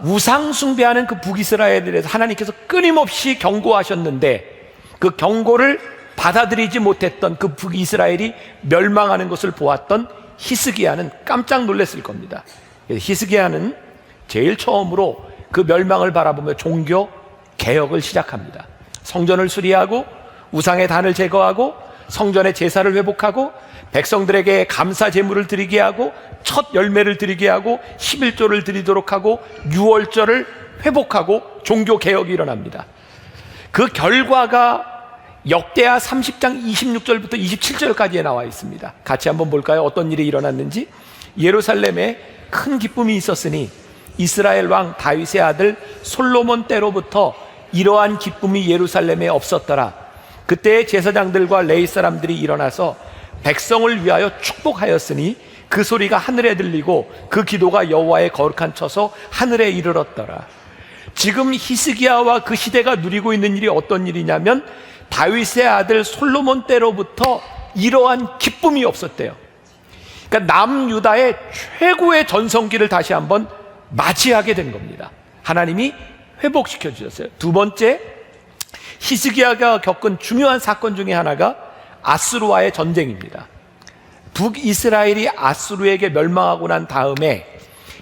우상 숭배하는 그 북이스라엘에 대해서 하나님께서 끊임없이 경고하셨는데 그 경고를 받아들이지 못했던 그 북이스라엘이 멸망하는 것을 보았던 히스기야는 깜짝 놀랐을 겁니다. 히스기야는 제일 처음으로 그 멸망을 바라보며 종교 개혁을 시작합니다. 성전을 수리하고 우상의 단을 제거하고 성전의 제사를 회복하고 백성들에게 감사 제물을 드리게 하고 첫 열매를 드리게 하고 11조를 드리도록 하고 유월절을 회복하고 종교 개혁이 일어납니다. 그 결과가 역대하 30장 26절부터 27절까지에 나와 있습니다. 같이 한번 볼까요? 어떤 일이 일어났는지. 예루살렘에 큰 기쁨이 있었으니 이스라엘 왕 다윗의 아들 솔로몬 때로부터 이러한 기쁨이 예루살렘에 없었더라. 그때 제사장들과 레위 사람들이 일어나서 백성을 위하여 축복하였으니 그 소리가 하늘에 들리고 그 기도가 여호와의 거룩한 처소 하늘에 이르렀더라. 지금 히스기야와 그 시대가 누리고 있는 일이 어떤 일이냐면 다윗의 아들 솔로몬 때로부터 이러한 기쁨이 없었대요. 그러니까 남유다의 최고의 전성기를 다시 한번 맞이하게 된 겁니다. 하나님이 회복시켜 주셨어요. 두 번째, 히스기야가 겪은 중요한 사건 중에 하나가 아수르와의 전쟁입니다. 북이스라엘이 아수르에게 멸망하고 난 다음에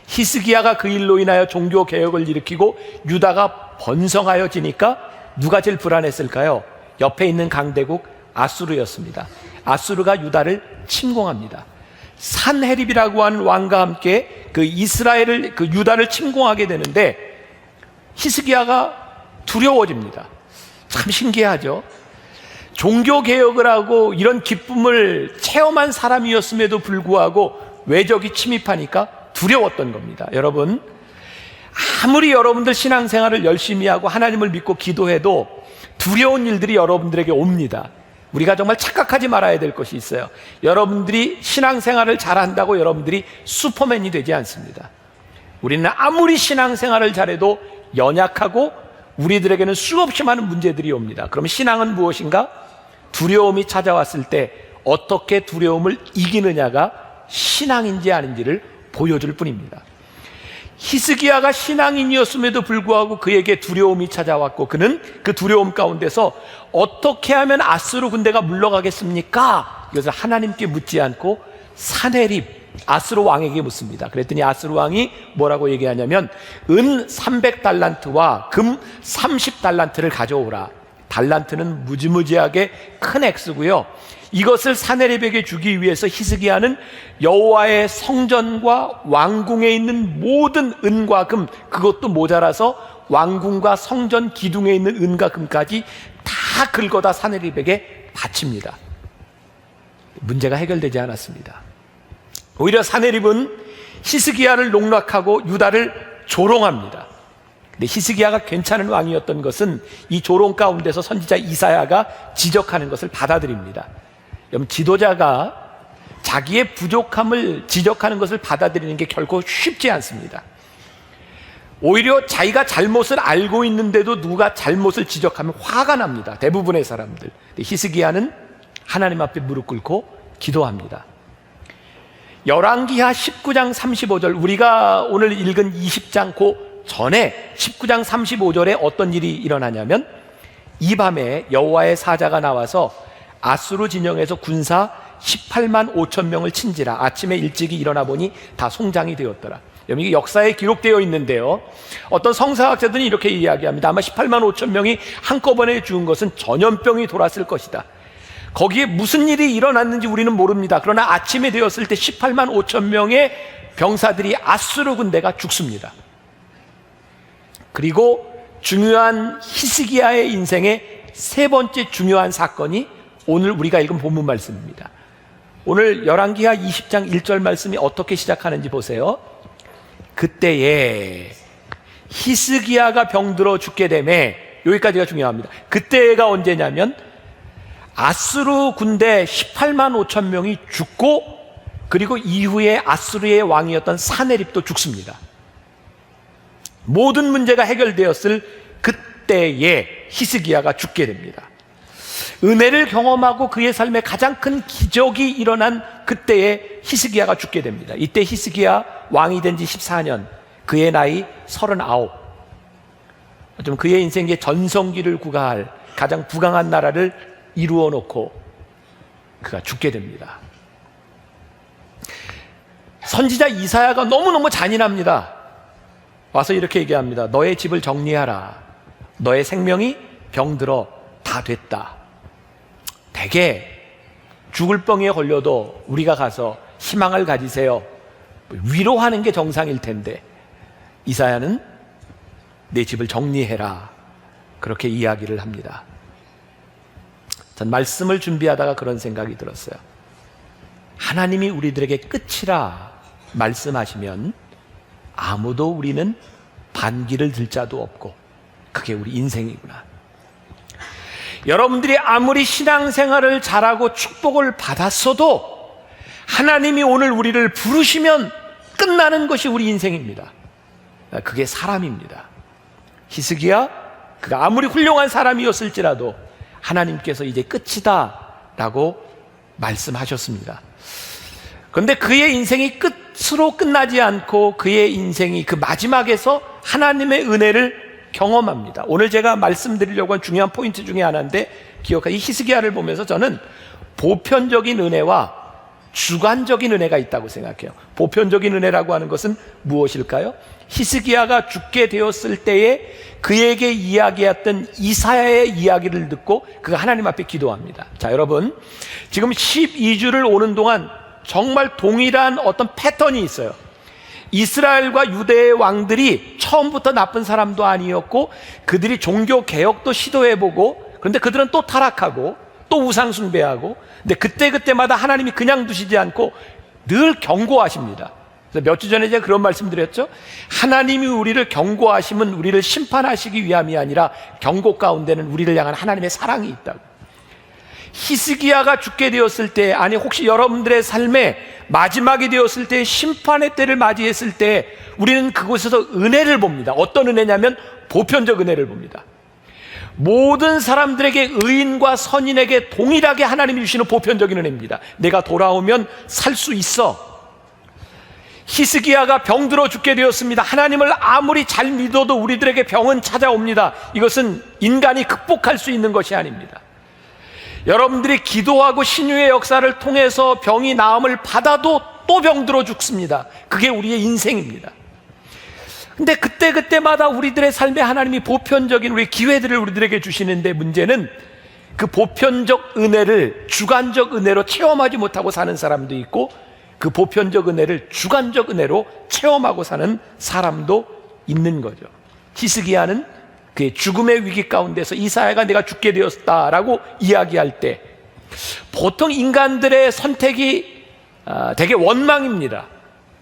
히스기야가 그 일로 인하여 종교 개혁을 일으키고 유다가 번성하여지니까 누가 제일 불안했을까요? 옆에 있는 강대국 아수르였습니다. 아수르가 유다를 침공합니다. 산헤립이라고 하는 왕과 함께 그 이스라엘을, 그 유다를 침공하게 되는데 히스기야가 두려워집니다. 참 신기하죠. 종교 개혁을 하고 이런 기쁨을 체험한 사람이었음에도 불구하고 외적이 침입하니까 두려웠던 겁니다. 여러분, 아무리 여러분들 신앙생활을 열심히 하고 하나님을 믿고 기도해도 두려운 일들이 여러분들에게 옵니다. 우리가 정말 착각하지 말아야 될 것이 있어요. 여러분들이 신앙생활을 잘한다고 여러분들이 슈퍼맨이 되지 않습니다. 우리는 아무리 신앙생활을 잘해도 연약하고 우리들에게는 수없이 많은 문제들이 옵니다. 그럼 신앙은 무엇인가? 두려움이 찾아왔을 때 어떻게 두려움을 이기느냐가 신앙인지 아닌지를 보여줄 뿐입니다. 히스기야가 신앙인이었음에도 불구하고 그에게 두려움이 찾아왔고 그는 그 두려움 가운데서 어떻게 하면 아수르 군대가 물러가겠습니까? 이것을 하나님께 묻지 않고 산헤립 아수르 왕에게 묻습니다. 그랬더니 아수르 왕이 뭐라고 얘기하냐면 은 300달란트와 금 30달란트를 가져오라. 달란트는 무지무지하게 큰 액수고요. 이것을 산헤립에게 주기 위해서 히스기야는 여호와의 성전과 왕궁에 있는 모든 은과 금, 그것도 모자라서 왕궁과 성전 기둥에 있는 은과 금까지 다 긁어다 산헤립에게 바칩니다. 문제가 해결되지 않았습니다. 오히려 산헤립은 히스기야를 농락하고 유다를 조롱합니다. 근데 히스기야가 괜찮은 왕이었던 것은 이 조롱 가운데서 선지자 이사야가 지적하는 것을 받아들입니다. 여러분, 지도자가 자기의 부족함을 지적하는 것을 받아들이는 게 결코 쉽지 않습니다. 오히려 자기가 잘못을 알고 있는데도 누가 잘못을 지적하면 화가 납니다. 대부분의 사람들. 히스기야는 하나님 앞에 무릎 꿇고 기도합니다. 열왕기하 19장 35절, 우리가 오늘 읽은 20장 그 전에 19장 35절에 어떤 일이 일어나냐면, 이 밤에 여호와의 사자가 나와서 아수르 진영에서 군사 18만 5천 명을 친지라. 아침에 일찍이 일어나 보니 다 송장이 되었더라. 여러분, 이게 역사에 기록되어 있는데요, 어떤 성사학자들이 이렇게 이야기합니다. 아마 18만 5천 명이 한꺼번에 죽은 것은 전염병이 돌았을 것이다. 거기에 무슨 일이 일어났는지 우리는 모릅니다. 그러나 아침에 되었을 때 18만 5천 명의 병사들이 아수르 군대가 죽습니다. 그리고 중요한 히스기야의 인생의 세 번째 중요한 사건이 오늘 우리가 읽은 본문 말씀입니다. 오늘 열왕기하 20장 1절 말씀이 어떻게 시작하는지 보세요. 그때에 히스기야가 병들어 죽게 되매, 여기까지가 중요합니다. 그때가 언제냐면 아수르 군대 18만 5천 명이 죽고, 그리고 이후에 아수르의 왕이었던 사네립도 죽습니다. 모든 문제가 해결되었을 그때에 히스기야가 죽게 됩니다. 은혜를 경험하고 그의 삶에 가장 큰 기적이 일어난 그때에 히스기야가 죽게 됩니다. 이때 히스기야 왕이 된 지 14년, 그의 나이 39. 좀 그의 인생의 전성기를 구가할 가장 부강한 나라를 이루어 놓고 그가 죽게 됩니다. 선지자 이사야가 너무너무 잔인합니다. 와서 이렇게 얘기합니다. 너의 집을 정리하라. 너의 생명이 병들어 다 됐다. 대개 죽을 병에 걸려도 우리가 가서 희망을 가지세요, 위로하는 게 정상일 텐데, 이사야는 내 집을 정리해라, 그렇게 이야기를 합니다. 전 말씀을 준비하다가 그런 생각이 들었어요. 하나님이 우리들에게 끝이라 말씀하시면 아무도 우리는 반기를 들 자도 없고, 그게 우리 인생이구나. 여러분들이 아무리 신앙생활을 잘하고 축복을 받았어도 하나님이 오늘 우리를 부르시면 끝나는 것이 우리 인생입니다. 그게 사람입니다. 히스기야, 그가 아무리 훌륭한 사람이었을지라도 하나님께서 이제 끝이다 라고 말씀하셨습니다. 그런데 그의 인생이 끝으로 끝나지 않고 그의 인생이 그 마지막에서 하나님의 은혜를 경험합니다. 오늘 제가 말씀드리려고 한 중요한 포인트 중에 하나인데, 기억하, 이 히스기야를 보면서 저는 보편적인 은혜와 주관적인 은혜가 있다고 생각해요. 보편적인 은혜라고 하는 것은 무엇일까요? 히스기야가 죽게 되었을 때에 그에게 이야기했던 이사야의 이야기를 듣고 그가 하나님 앞에 기도합니다. 자, 여러분, 지금 12주를 오는 동안 정말 동일한 어떤 패턴이 있어요. 이스라엘과 유대의 왕들이 처음부터 나쁜 사람도 아니었고, 그들이 종교 개혁도 시도해보고, 그런데 그들은 또 타락하고 또 우상 숭배하고, 근데 그때마다 하나님이 그냥 두시지 않고 늘 경고하십니다. 그래서 몇 주 전에 제가 그런 말씀 드렸죠. 하나님이 우리를 경고하시면 우리를 심판하시기 위함이 아니라 경고 가운데는 우리를 향한 하나님의 사랑이 있다고. 히스기야가 죽게 되었을 때, 아니 혹시 여러분들의 삶에 마지막이 되었을 때, 심판의 때를 맞이했을 때 우리는 그곳에서 은혜를 봅니다. 어떤 은혜냐면 보편적 은혜를 봅니다. 모든 사람들에게, 의인과 선인에게 동일하게 하나님이 주시는 보편적인 은혜입니다. 내가 돌아오면 살 수 있어. 히스기야가 병들어 죽게 되었습니다. 하나님을 아무리 잘 믿어도 우리들에게 병은 찾아옵니다. 이것은 인간이 극복할 수 있는 것이 아닙니다. 여러분들이 기도하고 신유의 역사를 통해서 병이 나음을 받아도 또 병들어 죽습니다. 그게 우리의 인생입니다. 근데 그때마다 우리들의 삶에 하나님이 보편적인 우리 기회들을 우리들에게 주시는데, 문제는 그 보편적 은혜를 주관적 은혜로 체험하지 못하고 사는 사람도 있고, 그 보편적 은혜를 주관적 은혜로 체험하고 사는 사람도 있는 거죠. 히스기야는 그의 죽음의 위기 가운데서 이사야가 내가 죽게 되었다라고 이야기할 때, 보통 인간들의 선택이 되게 원망입니다.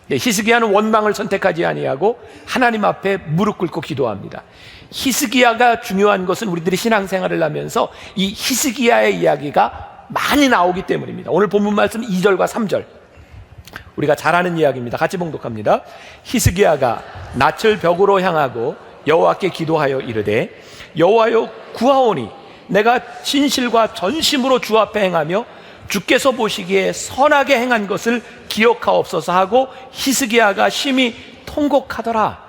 히스기야는 원망을 선택하지 아니하고 하나님 앞에 무릎 꿇고 기도합니다. 히스기야가 중요한 것은 우리들이 신앙생활을 하면서 이 히스기야의 이야기가 많이 나오기 때문입니다. 오늘 본문 말씀 2절과 3절 우리가 잘 아는 이야기입니다. 같이 봉독합니다. 히스기야가 낯을 벽으로 향하고 여호와께 기도하여 이르되 여호와여 구하오니 내가 진실과 전심으로 주 앞에 행하며 주께서 보시기에 선하게 행한 것을 기억하옵소서 하고 히스기야가 심히 통곡하더라.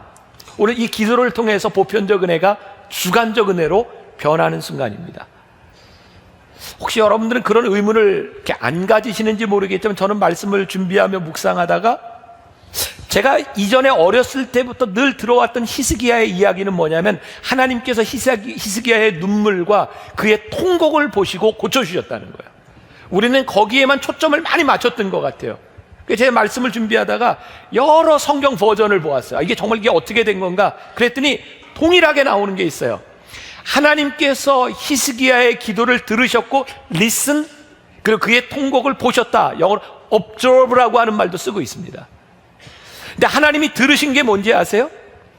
오늘 이 기도를 통해서 보편적 은혜가 주관적 은혜로 변하는 순간입니다. 혹시 여러분들은 그런 의문을 이렇게 안 가지시는지 모르겠지만 저는 말씀을 준비하며 묵상하다가 제가 이전에 어렸을 때부터 늘 들어왔던 히스기야의 이야기는 뭐냐면 하나님께서 히스기야의 눈물과 그의 통곡을 보시고 고쳐주셨다는 거예요. 우리는 거기에만 초점을 많이 맞췄던 것 같아요. 제 말씀을 준비하다가 여러 성경 버전을 보았어요. 이게 정말 이게 어떻게 된 건가? 그랬더니 동일하게 나오는 게 있어요. 하나님께서 히스기야의 기도를 들으셨고 listen, 그리고 그의 통곡을 보셨다. 영어로 observe라고 하는 말도 쓰고 있습니다. 근데 하나님이 들으신 게 뭔지 아세요?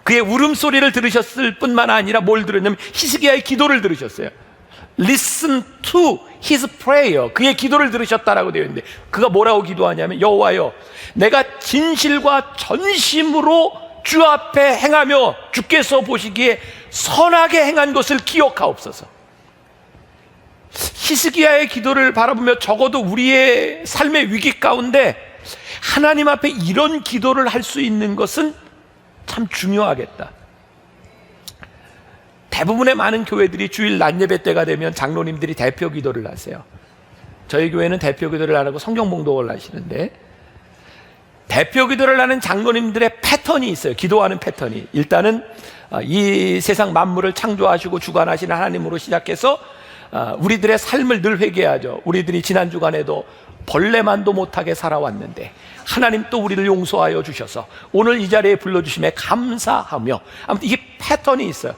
그의 울음소리를 들으셨을 뿐만 아니라 뭘 들었냐면 히스기야의 기도를 들으셨어요. Listen to his prayer. 그의 기도를 들으셨다라고 되어 있는데 그가 뭐라고 기도하냐면 여호와여 내가 진실과 전심으로 주 앞에 행하며 주께서 보시기에 선하게 행한 것을 기억하옵소서. 히스기야의 기도를 바라보며 적어도 우리의 삶의 위기 가운데 하나님 앞에 이런 기도를 할 수 있는 것은 참 중요하겠다. 대부분의 많은 교회들이 주일 낮 예배 때가 되면 장로님들이 대표 기도를 하세요. 저희 교회는 대표 기도를 안 하고 성경 봉독을 하시는데 대표 기도를 하는 장로님들의 패턴이 있어요. 기도하는 패턴이. 일단은 이 세상 만물을 창조하시고 주관하시는 하나님으로 시작해서 우리들의 삶을 늘 회개하죠. 우리들이 지난 주간에도 벌레만도 못하게 살아왔는데 하나님 또 우리를 용서하여 주셔서 오늘 이 자리에 불러주심에 감사하며, 아무튼 이게 패턴이 있어요.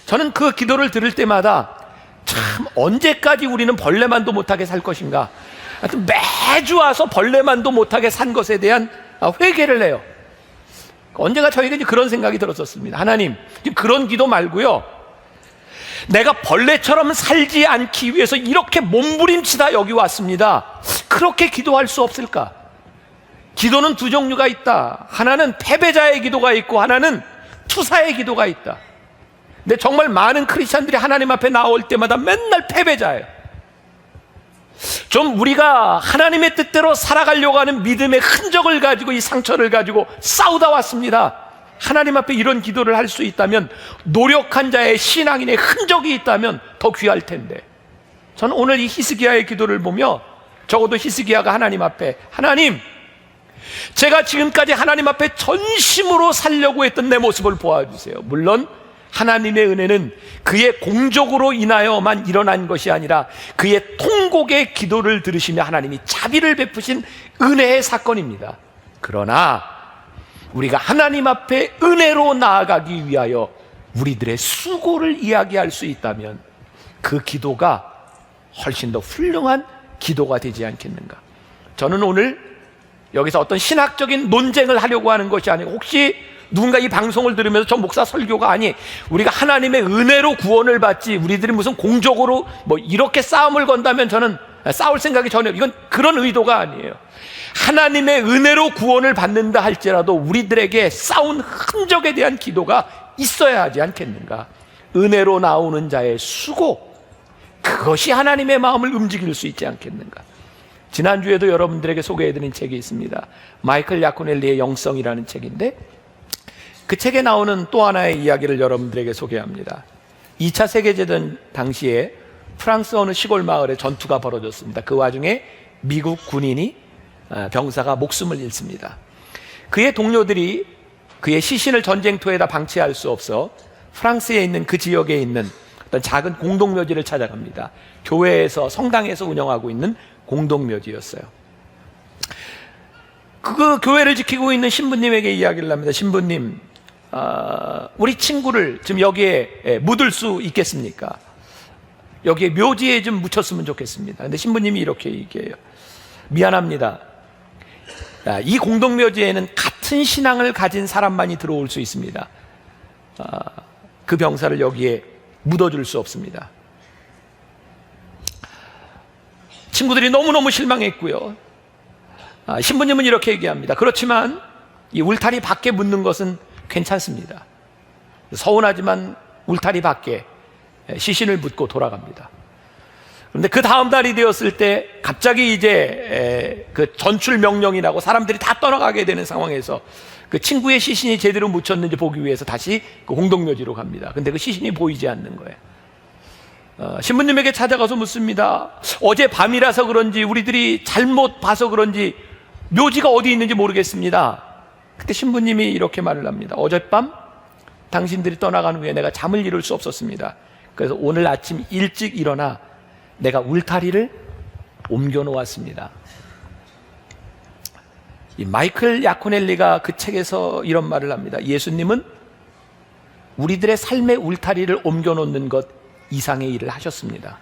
저는 그 기도를 들을 때마다 참 언제까지 우리는 벌레만도 못하게 살 것인가. 하여튼 매주 와서 벌레만도 못하게 산 것에 대한 회개를 해요. 언젠가 저에게 그런 생각이 들었었습니다. 하나님, 그런 기도 말고요, 내가 벌레처럼 살지 않기 위해서 이렇게 몸부림치다 여기 왔습니다. 그렇게 기도할 수 없을까? 기도는 두 종류가 있다. 하나는 패배자의 기도가 있고 하나는 투사의 기도가 있다. 근데 정말 많은 크리스찬들이 하나님 앞에 나올 때마다 맨날 패배자예요. 좀 우리가 하나님의 뜻대로 살아가려고 하는 믿음의 흔적을 가지고 이 상처를 가지고 싸우다 왔습니다. 하나님 앞에 이런 기도를 할 수 있다면, 노력한 자의 신앙인의 흔적이 있다면 더 귀할 텐데, 저는 오늘 이 히스기야의 기도를 보며 적어도 히스기야가 하나님 앞에, 하나님, 제가 지금까지 하나님 앞에 전심으로 살려고 했던 내 모습을 보아주세요. 물론 하나님의 은혜는 그의 공적으로 인하여만 일어난 것이 아니라 그의 통곡의 기도를 들으시며 하나님이 자비를 베푸신 은혜의 사건입니다. 그러나 우리가 하나님 앞에 은혜로 나아가기 위하여 우리들의 수고를 이야기할 수 있다면 그 기도가 훨씬 더 훌륭한 기도가 되지 않겠는가. 저는 오늘 여기서 어떤 신학적인 논쟁을 하려고 하는 것이 아니고, 혹시 누군가 이 방송을 들으면서 저 목사 설교가 아니, 우리가 하나님의 은혜로 구원을 받지 우리들이 무슨 공적으로 뭐 이렇게 싸움을 건다면 저는 싸울 생각이 전혀, 이건 그런 의도가 아니에요. 하나님의 은혜로 구원을 받는다 할지라도 우리들에게 싸운 흔적에 대한 기도가 있어야 하지 않겠는가. 은혜로 나오는 자의 수고, 그것이 하나님의 마음을 움직일 수 있지 않겠는가. 지난주에도 여러분들에게 소개해드린 책이 있습니다. 마이클 야코넬리의 영성이라는 책인데, 그 책에 나오는 또 하나의 이야기를 여러분들에게 소개합니다. 2차 세계대전 당시에 프랑스 어느 시골 마을에 전투가 벌어졌습니다. 그 와중에 미국 군인이, 병사가 목숨을 잃습니다. 그의 동료들이 그의 시신을 전쟁터에다 방치할 수 없어 프랑스에 있는 그 지역에 있는 어떤 작은 공동묘지를 찾아갑니다. 교회에서, 성당에서 운영하고 있는 공동묘지였어요. 그 교회를 지키고 있는 신부님에게 이야기를 합니다. 신부님, 우리 친구를 지금 여기에 묻을 수 있겠습니까? 여기에 묘지에 좀 묻혔으면 좋겠습니다. 근데 신부님이 이렇게 얘기해요. 미안합니다. 이 공동묘지에는 같은 신앙을 가진 사람만이 들어올 수 있습니다. 그 병사를 여기에 묻어줄 수 없습니다. 친구들이 너무너무 실망했고요. 신부님은 이렇게 얘기합니다. 그렇지만 이 울타리 밖에 묻는 것은 괜찮습니다. 서운하지만 울타리 밖에 시신을 묻고 돌아갑니다. 그런데 그 다음 달이 되었을 때 갑자기 이제 그 전출 명령이 나고 사람들이 다 떠나가게 되는 상황에서 그 친구의 시신이 제대로 묻혔는지 보기 위해서 다시 그 공동묘지로 갑니다. 근데 그 시신이 보이지 않는 거예요. 신부님에게 찾아가서 묻습니다. 어제 밤이라서 그런지 우리들이 잘못 봐서 그런지 묘지가 어디 있는지 모르겠습니다. 그때 신부님이 이렇게 말을 합니다. 어젯밤 당신들이 떠나간 후에 내가 잠을 이룰 수 없었습니다. 그래서 오늘 아침 일찍 일어나 내가 울타리를 옮겨 놓았습니다. 이 마이클 야코넬리가 그 책에서 이런 말을 합니다. 예수님은 우리들의 삶의 울타리를 옮겨 놓는 것 이상의 일을 하셨습니다.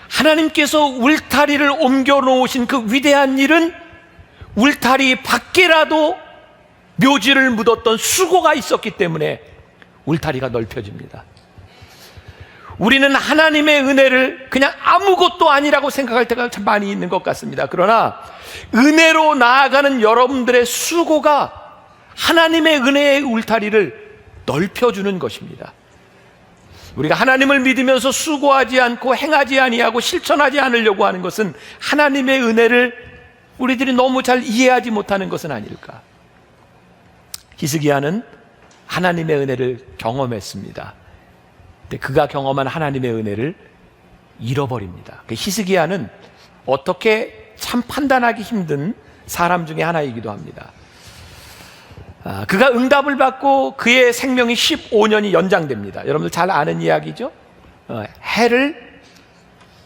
하나님께서 울타리를 옮겨 놓으신 그 위대한 일은 울타리 밖에라도 묘지를 묻었던 수고가 있었기 때문에 울타리가 넓혀집니다. 우리는 하나님의 은혜를 그냥 아무것도 아니라고 생각할 때가 참 많이 있는 것 같습니다. 그러나 은혜로 나아가는 여러분들의 수고가 하나님의 은혜의 울타리를 넓혀주는 것입니다. 우리가 하나님을 믿으면서 수고하지 않고 행하지 아니하고 실천하지 않으려고 하는 것은 하나님의 은혜를 우리들이 너무 잘 이해하지 못하는 것은 아닐까. 히스기야는 하나님의 은혜를 경험했습니다. 근데 그가 경험한 하나님의 은혜를 잃어버립니다. 히스기야는 어떻게 참 판단하기 힘든 사람 중에 하나이기도 합니다. 그가 응답을 받고 그의 생명이 15년이 연장됩니다. 여러분들 잘 아는 이야기죠. 해를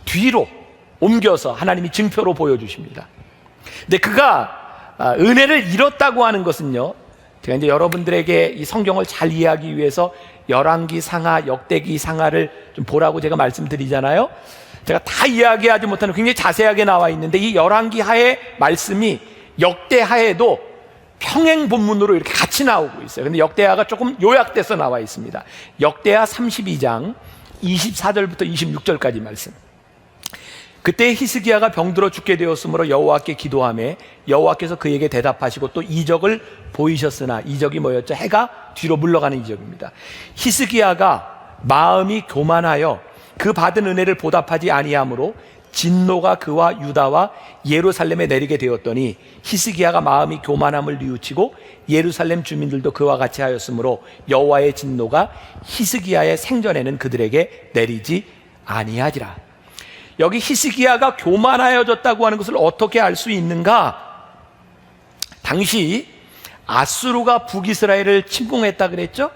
뒤로 옮겨서 하나님이 증표로 보여주십니다. 근데 그가 은혜를 잃었다고 하는 것은요, 제가 이제 여러분들에게 이 성경을 잘 이해하기 위해서 열왕기 상하, 역대기 상하를 좀 보라고 제가 말씀드리잖아요. 제가 다 이야기하지 못하는 굉장히 자세하게 나와 있는데 이 열왕기 하의 말씀이 역대 하에도 평행 본문으로 이렇게 같이 나오고 있어요. 근데 역대하가 조금 요약돼서 나와 있습니다. 역대하 32장 24절부터 26절까지 말씀. 그때 히스기야가 병들어 죽게 되었으므로 여호와께 기도하매 여호와께서 그에게 대답하시고 또 이적을 보이셨으나 이적이 뭐였죠? 해가 뒤로 물러가는 이적입니다. 히스기야가 마음이 교만하여 그 받은 은혜를 보답하지 아니하므로 진노가 그와 유다와 예루살렘에 내리게 되었더니 히스기야가 마음이 교만함을 뉘우치고 예루살렘 주민들도 그와 같이 하였으므로 여호와의 진노가 히스기야의 생전에는 그들에게 내리지 아니하지라. 여기 히스기야가 교만하여졌다고 하는 것을 어떻게 알 수 있는가? 당시 아수르가 북이스라엘을 침공했다 그랬죠?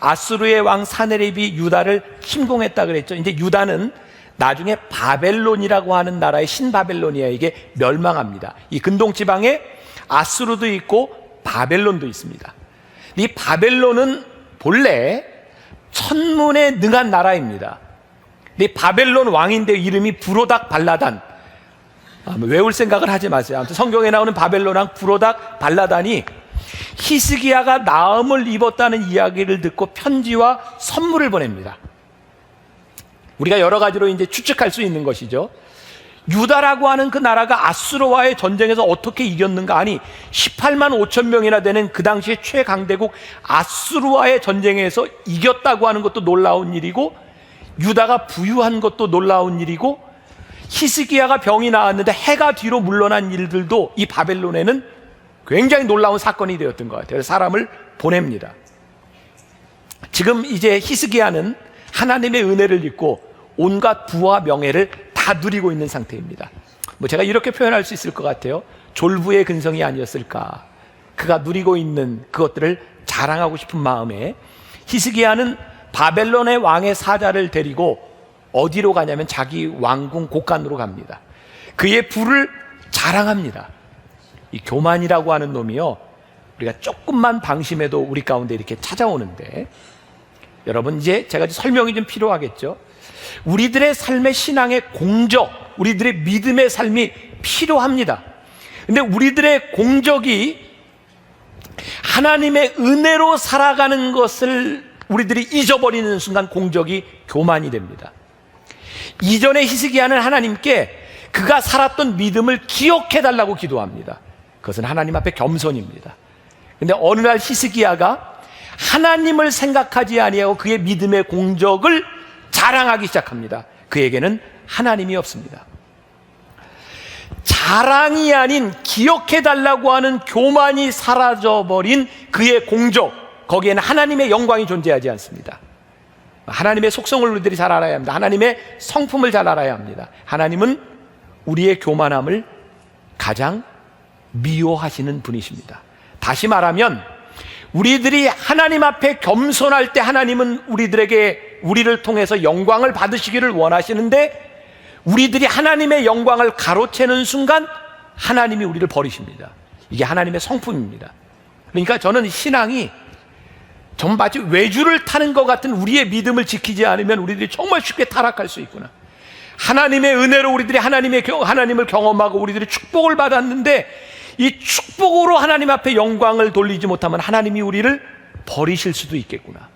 아수르의 왕 사네립이 유다를 침공했다 그랬죠? 이제 유다는 나중에 바벨론이라고 하는 나라의 신바벨로니아에게 멸망합니다. 이 근동지방에 아수르도 있고 바벨론도 있습니다. 이 바벨론은 본래 천문에 능한 나라입니다. 근데 바벨론 왕인데 이름이 부로닥 발라단. 외울 생각을 하지 마세요. 아무튼 성경에 나오는 바벨론 왕 부로닥 발라단이 히스기야가 나음을 입었다는 이야기를 듣고 편지와 선물을 보냅니다. 우리가 여러 가지로 이제 추측할 수 있는 것이죠. 유다라고 하는 그 나라가 아수르와의 전쟁에서 어떻게 이겼는가? 아니 18만 5천 명이나 되는 그 당시의 최강대국 아수르와의 전쟁에서 이겼다고 하는 것도 놀라운 일이고 유다가 부유한 것도 놀라운 일이고 히스기야가 병이 나았는데 해가 뒤로 물러난 일들도 이 바벨론에는 굉장히 놀라운 사건이 되었던 것 같아요. 사람을 보냅니다. 지금 이제 히스기야는 하나님의 은혜를 입고 온갖 부와 명예를 다 누리고 있는 상태입니다. 제가 이렇게 표현할 수 있을 것 같아요. 졸부의 근성이 아니었을까. 그가 누리고 있는 그것들을 자랑하고 싶은 마음에 히스기야는 바벨론의 왕의 사자를 데리고 어디로 가냐면 자기 왕궁 곳간으로 갑니다. 그의 부를 자랑합니다. 이 교만이라고 하는 놈이요, 우리가 조금만 방심해도 우리 가운데 이렇게 찾아오는데, 여러분 이제 제가 설명이 좀 필요하겠죠. 우리들의 삶의 신앙의 공적, 우리들의 믿음의 삶이 필요합니다. 근데 우리들의 공적이 하나님의 은혜로 살아가는 것을 우리들이 잊어버리는 순간 공적이 교만이 됩니다. 이전에 히스기야는 하나님께 그가 살았던 믿음을 기억해달라고 기도합니다. 그것은 하나님 앞에 겸손입니다. 근데 어느 날 히스기야가 하나님을 생각하지 아니하고 그의 믿음의 공적을 자랑하기 시작합니다. 그에게는 하나님이 없습니다. 자랑이 아닌 기억해달라고 하는 교만이 사라져버린 그의 공적, 거기에는 하나님의 영광이 존재하지 않습니다. 하나님의 속성을 우리들이 잘 알아야 합니다. 하나님의 성품을 잘 알아야 합니다. 하나님은 우리의 교만함을 가장 미워하시는 분이십니다. 다시 말하면 우리들이 하나님 앞에 겸손할 때 하나님은 우리를 통해서 영광을 받으시기를 원하시는데, 우리들이 하나님의 영광을 가로채는 순간 하나님이 우리를 버리십니다. 이게 하나님의 성품입니다. 그러니까 저는 신앙이 정말 마치 외주를 타는 것 같은 우리의 믿음을 지키지 않으면 우리들이 정말 쉽게 타락할 수 있구나. 하나님의 은혜로 우리들이 하나님을 경험하고 우리들이 축복을 받았는데, 이 축복으로 하나님 앞에 영광을 돌리지 못하면 하나님이 우리를 버리실 수도 있겠구나.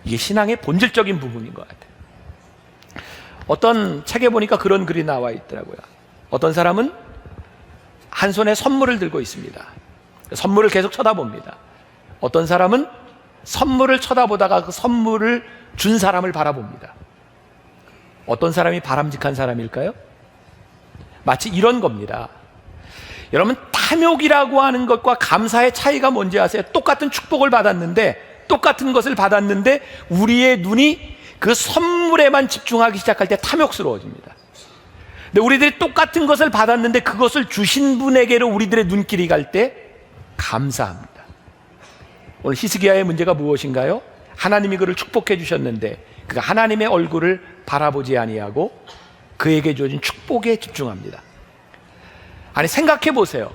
이게 신앙의 본질적인 부분인 것 같아요. 어떤 책에 보니까 그런 글이 나와 있더라고요. 어떤 사람은 한 손에 선물을 들고 있습니다. 선물을 계속 쳐다봅니다. 어떤 사람은 선물을 쳐다보다가 그 선물을 준 사람을 바라봅니다. 어떤 사람이 바람직한 사람일까요? 마치 이런 겁니다. 여러분, 탐욕이라고 하는 것과 감사의 차이가 뭔지 아세요? 똑같은 축복을 받았는데, 똑같은 것을 받았는데 우리의 눈이 그 선물에만 집중하기 시작할 때 탐욕스러워집니다. 근데 우리들이 똑같은 것을 받았는데 그것을 주신 분에게로 우리들의 눈길이 갈 때 감사합니다. 오늘 히스기야의 문제가 무엇인가요? 하나님이 그를 축복해 주셨는데 그가 하나님의 얼굴을 바라보지 아니하고 그에게 주어진 축복에 집중합니다. 아니, 생각해 보세요.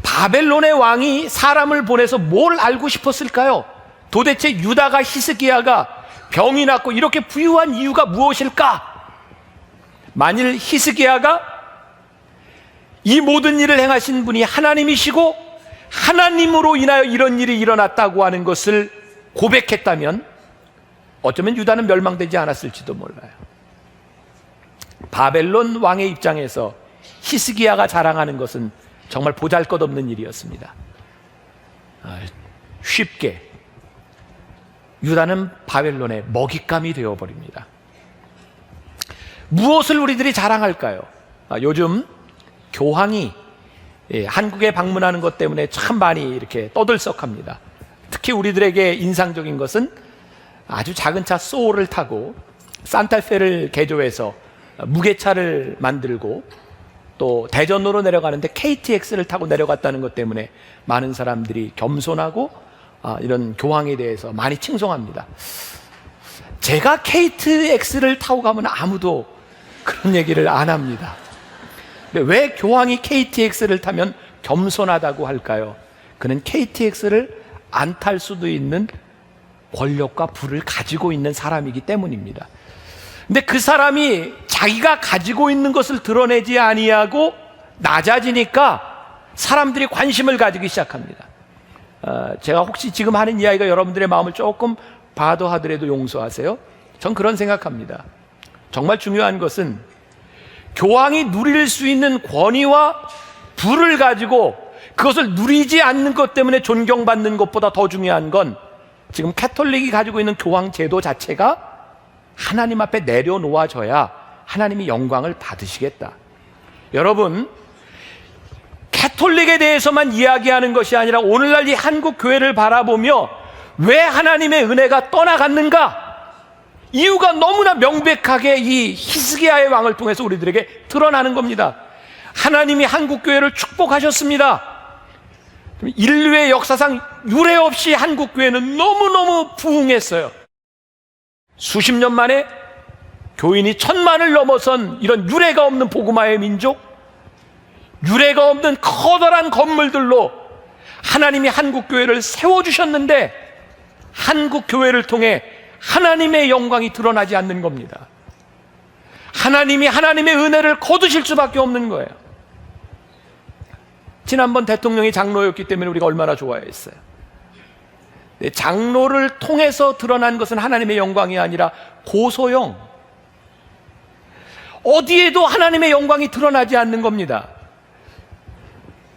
바벨론의 왕이 사람을 보내서 뭘 알고 싶었을까요? 도대체 유다가 히스기야가 병이 났고 이렇게 부유한 이유가 무엇일까? 만일 히스기야가 이 모든 일을 행하신 분이 하나님이시고 하나님으로 인하여 이런 일이 일어났다고 하는 것을 고백했다면 어쩌면 유다는 멸망되지 않았을지도 몰라요. 바벨론 왕의 입장에서 히스기야가 자랑하는 것은 정말 보잘것없는 일이었습니다. 쉽게 유다는 바벨론의 먹잇감이 되어버립니다. 무엇을 우리들이 자랑할까요? 요즘 교황이 한국에 방문하는 것 때문에 참 많이 이렇게 떠들썩합니다. 특히 우리들에게 인상적인 것은 아주 작은 차 소울을 타고 산타페를 개조해서 무게차를 만들고 또 대전으로 내려가는데 KTX를 타고 내려갔다는 것 때문에 많은 사람들이 겸손하고 이런 교황에 대해서 많이 칭송합니다. 제가 KTX를 타고 가면 아무도 그런 얘기를 안 합니다. 근데 왜 교황이 KTX를 타면 겸손하다고 할까요? 그는 KTX를 안 탈 수도 있는 권력과 부를 가지고 있는 사람이기 때문입니다. 근데 그 사람이 자기가 가지고 있는 것을 드러내지 아니하고 낮아지니까 사람들이 관심을 가지기 시작합니다. 제가 혹시 지금 하는 이야기가 여러분들의 마음을 조금 바도하더라도 용서하세요. 전 그런 생각합니다. 정말 중요한 것은 교황이 누릴 수 있는 권위와 부를 가지고 그것을 누리지 않는 것 때문에 존경받는 것보다 더 중요한 건 지금 캐톨릭이 가지고 있는 교황 제도 자체가 하나님 앞에 내려놓아져야 하나님이 영광을 받으시겠다. 여러분, 캐톨릭에 대해서만 이야기하는 것이 아니라 오늘날 이 한국 교회를 바라보며 왜 하나님의 은혜가 떠나갔는가? 이유가 너무나 명백하게 이 히스기야의 왕을 통해서 우리들에게 드러나는 겁니다. 하나님이 한국 교회를 축복하셨습니다. 인류의 역사상 유례 없이 한국 교회는 너무너무 부흥했어요. 수십 년 만에 교인이 1000만을 넘어선 이런 유례가 없는 복음화의 민족, 유례가 없는 커다란 건물들로 하나님이 한국 교회를 세워주셨는데 한국 교회를 통해 하나님의 영광이 드러나지 않는 겁니다. 하나님이 하나님의 은혜를 거두실 수밖에 없는 거예요. 지난번 대통령이 장로였기 때문에 우리가 얼마나 좋아했어요. 장로를 통해서 드러난 것은 하나님의 영광이 아니라 고소영, 어디에도 하나님의 영광이 드러나지 않는 겁니다.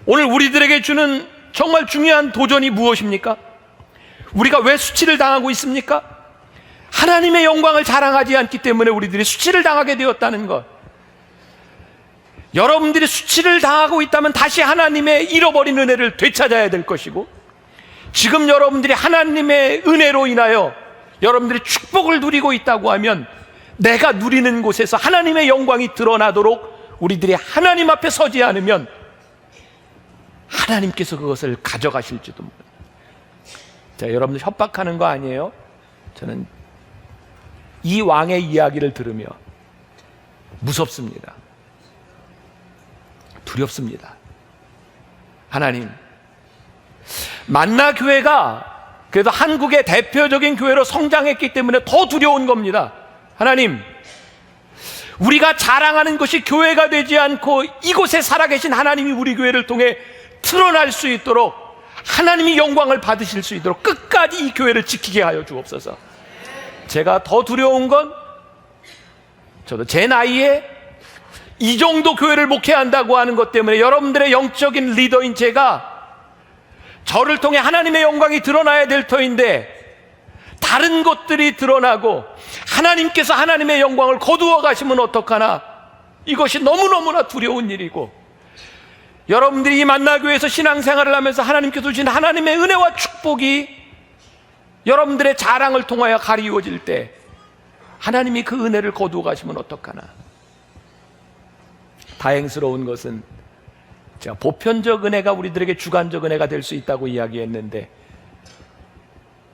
오늘 우리들에게 주는 정말 중요한 도전이 무엇입니까? 우리가 왜 수치를 당하고 있습니까? 하나님의 영광을 자랑하지 않기 때문에 우리들이 수치를 당하게 되었다는 것. 여러분들이 수치를 당하고 있다면 다시 하나님의 잃어버린 은혜를 되찾아야 될 것이고, 지금 여러분들이 하나님의 은혜로 인하여 여러분들이 축복을 누리고 있다고 하면 내가 누리는 곳에서 하나님의 영광이 드러나도록 우리들이 하나님 앞에 서지 않으면 하나님께서 그것을 가져가실지도 모릅니다. 자, 여러분들 협박하는 거 아니에요? 저는 이 왕의 이야기를 들으며 무섭습니다. 두렵습니다. 하나님, 만나 교회가 그래도 한국의 대표적인 교회로 성장했기 때문에 더 두려운 겁니다. 하나님, 우리가 자랑하는 것이 교회가 되지 않고 이곳에 살아계신 하나님이 우리 교회를 통해 드러날 수 있도록, 하나님이 영광을 받으실 수 있도록 끝까지 이 교회를 지키게 하여 주옵소서. 제가 더 두려운 건, 저도 제 나이에 이 정도 교회를 목회한다고 하는 것 때문에 여러분들의 영적인 리더인 제가 저를 통해 하나님의 영광이 드러나야 될 터인데 다른 것들이 드러나고 하나님께서 하나님의 영광을 거두어 가시면 어떡하나, 이것이 너무너무나 두려운 일이고, 여러분들이 이 만나교회에서 신앙생활을 하면서 하나님께서 주신 하나님의 은혜와 축복이 여러분들의 자랑을 통하여 가리워질 때 하나님이 그 은혜를 거두어 가시면 어떡하나. 다행스러운 것은 제가 보편적 은혜가 우리들에게 주관적 은혜가 될 수 있다고 이야기했는데,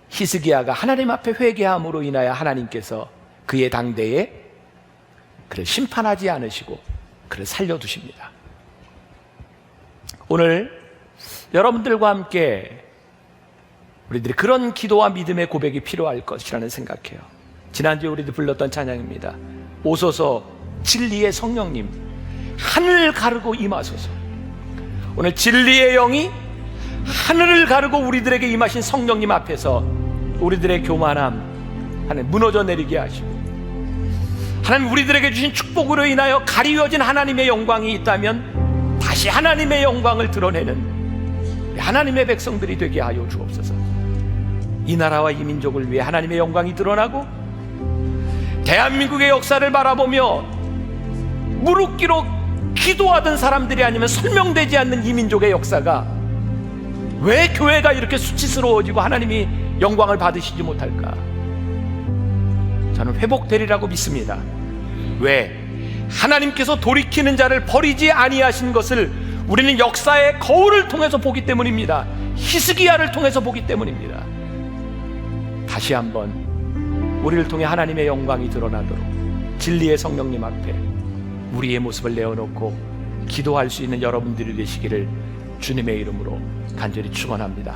히스기야가 하나님 앞에 회개함으로 인하여 하나님께서 그의 당대에 그를 심판하지 않으시고 그를 살려두십니다. 오늘 여러분들과 함께 우리들이 그런 기도와 믿음의 고백이 필요할 것이라는 생각해요. 지난주에 우리들 불렀던 찬양입니다. 오소서 진리의 성령님, 하늘을 가르고 임하소서. 오늘 진리의 영이 하늘을 가르고 우리들에게 임하신 성령님 앞에서 우리들의 교만함 하나님 무너져 내리게 하시고, 하나님 우리들에게 주신 축복으로 인하여 가리워진 하나님의 영광이 있다면 다시 하나님의 영광을 드러내는 하나님의 백성들이 되게 하여 주옵소서. 이 나라와 이 민족을 위해 하나님의 영광이 드러나고, 대한민국의 역사를 바라보며 무릎 꿇어 기도하던 사람들이 아니면 설명되지 않는 이 민족의 역사가 왜 교회가 이렇게 수치스러워지고 하나님이 영광을 받으시지 못할까? 저는 회복되리라고 믿습니다. 왜? 하나님께서 돌이키는 자를 버리지 아니하신 것을 우리는 역사의 거울을 통해서 보기 때문입니다. 히스기야를 통해서 보기 때문입니다. 다시 한번 우리를 통해 하나님의 영광이 드러나도록 진리의 성령님 앞에 우리의 모습을 내어놓고 기도할 수 있는 여러분들이 되시기를 주님의 이름으로 간절히 축원합니다.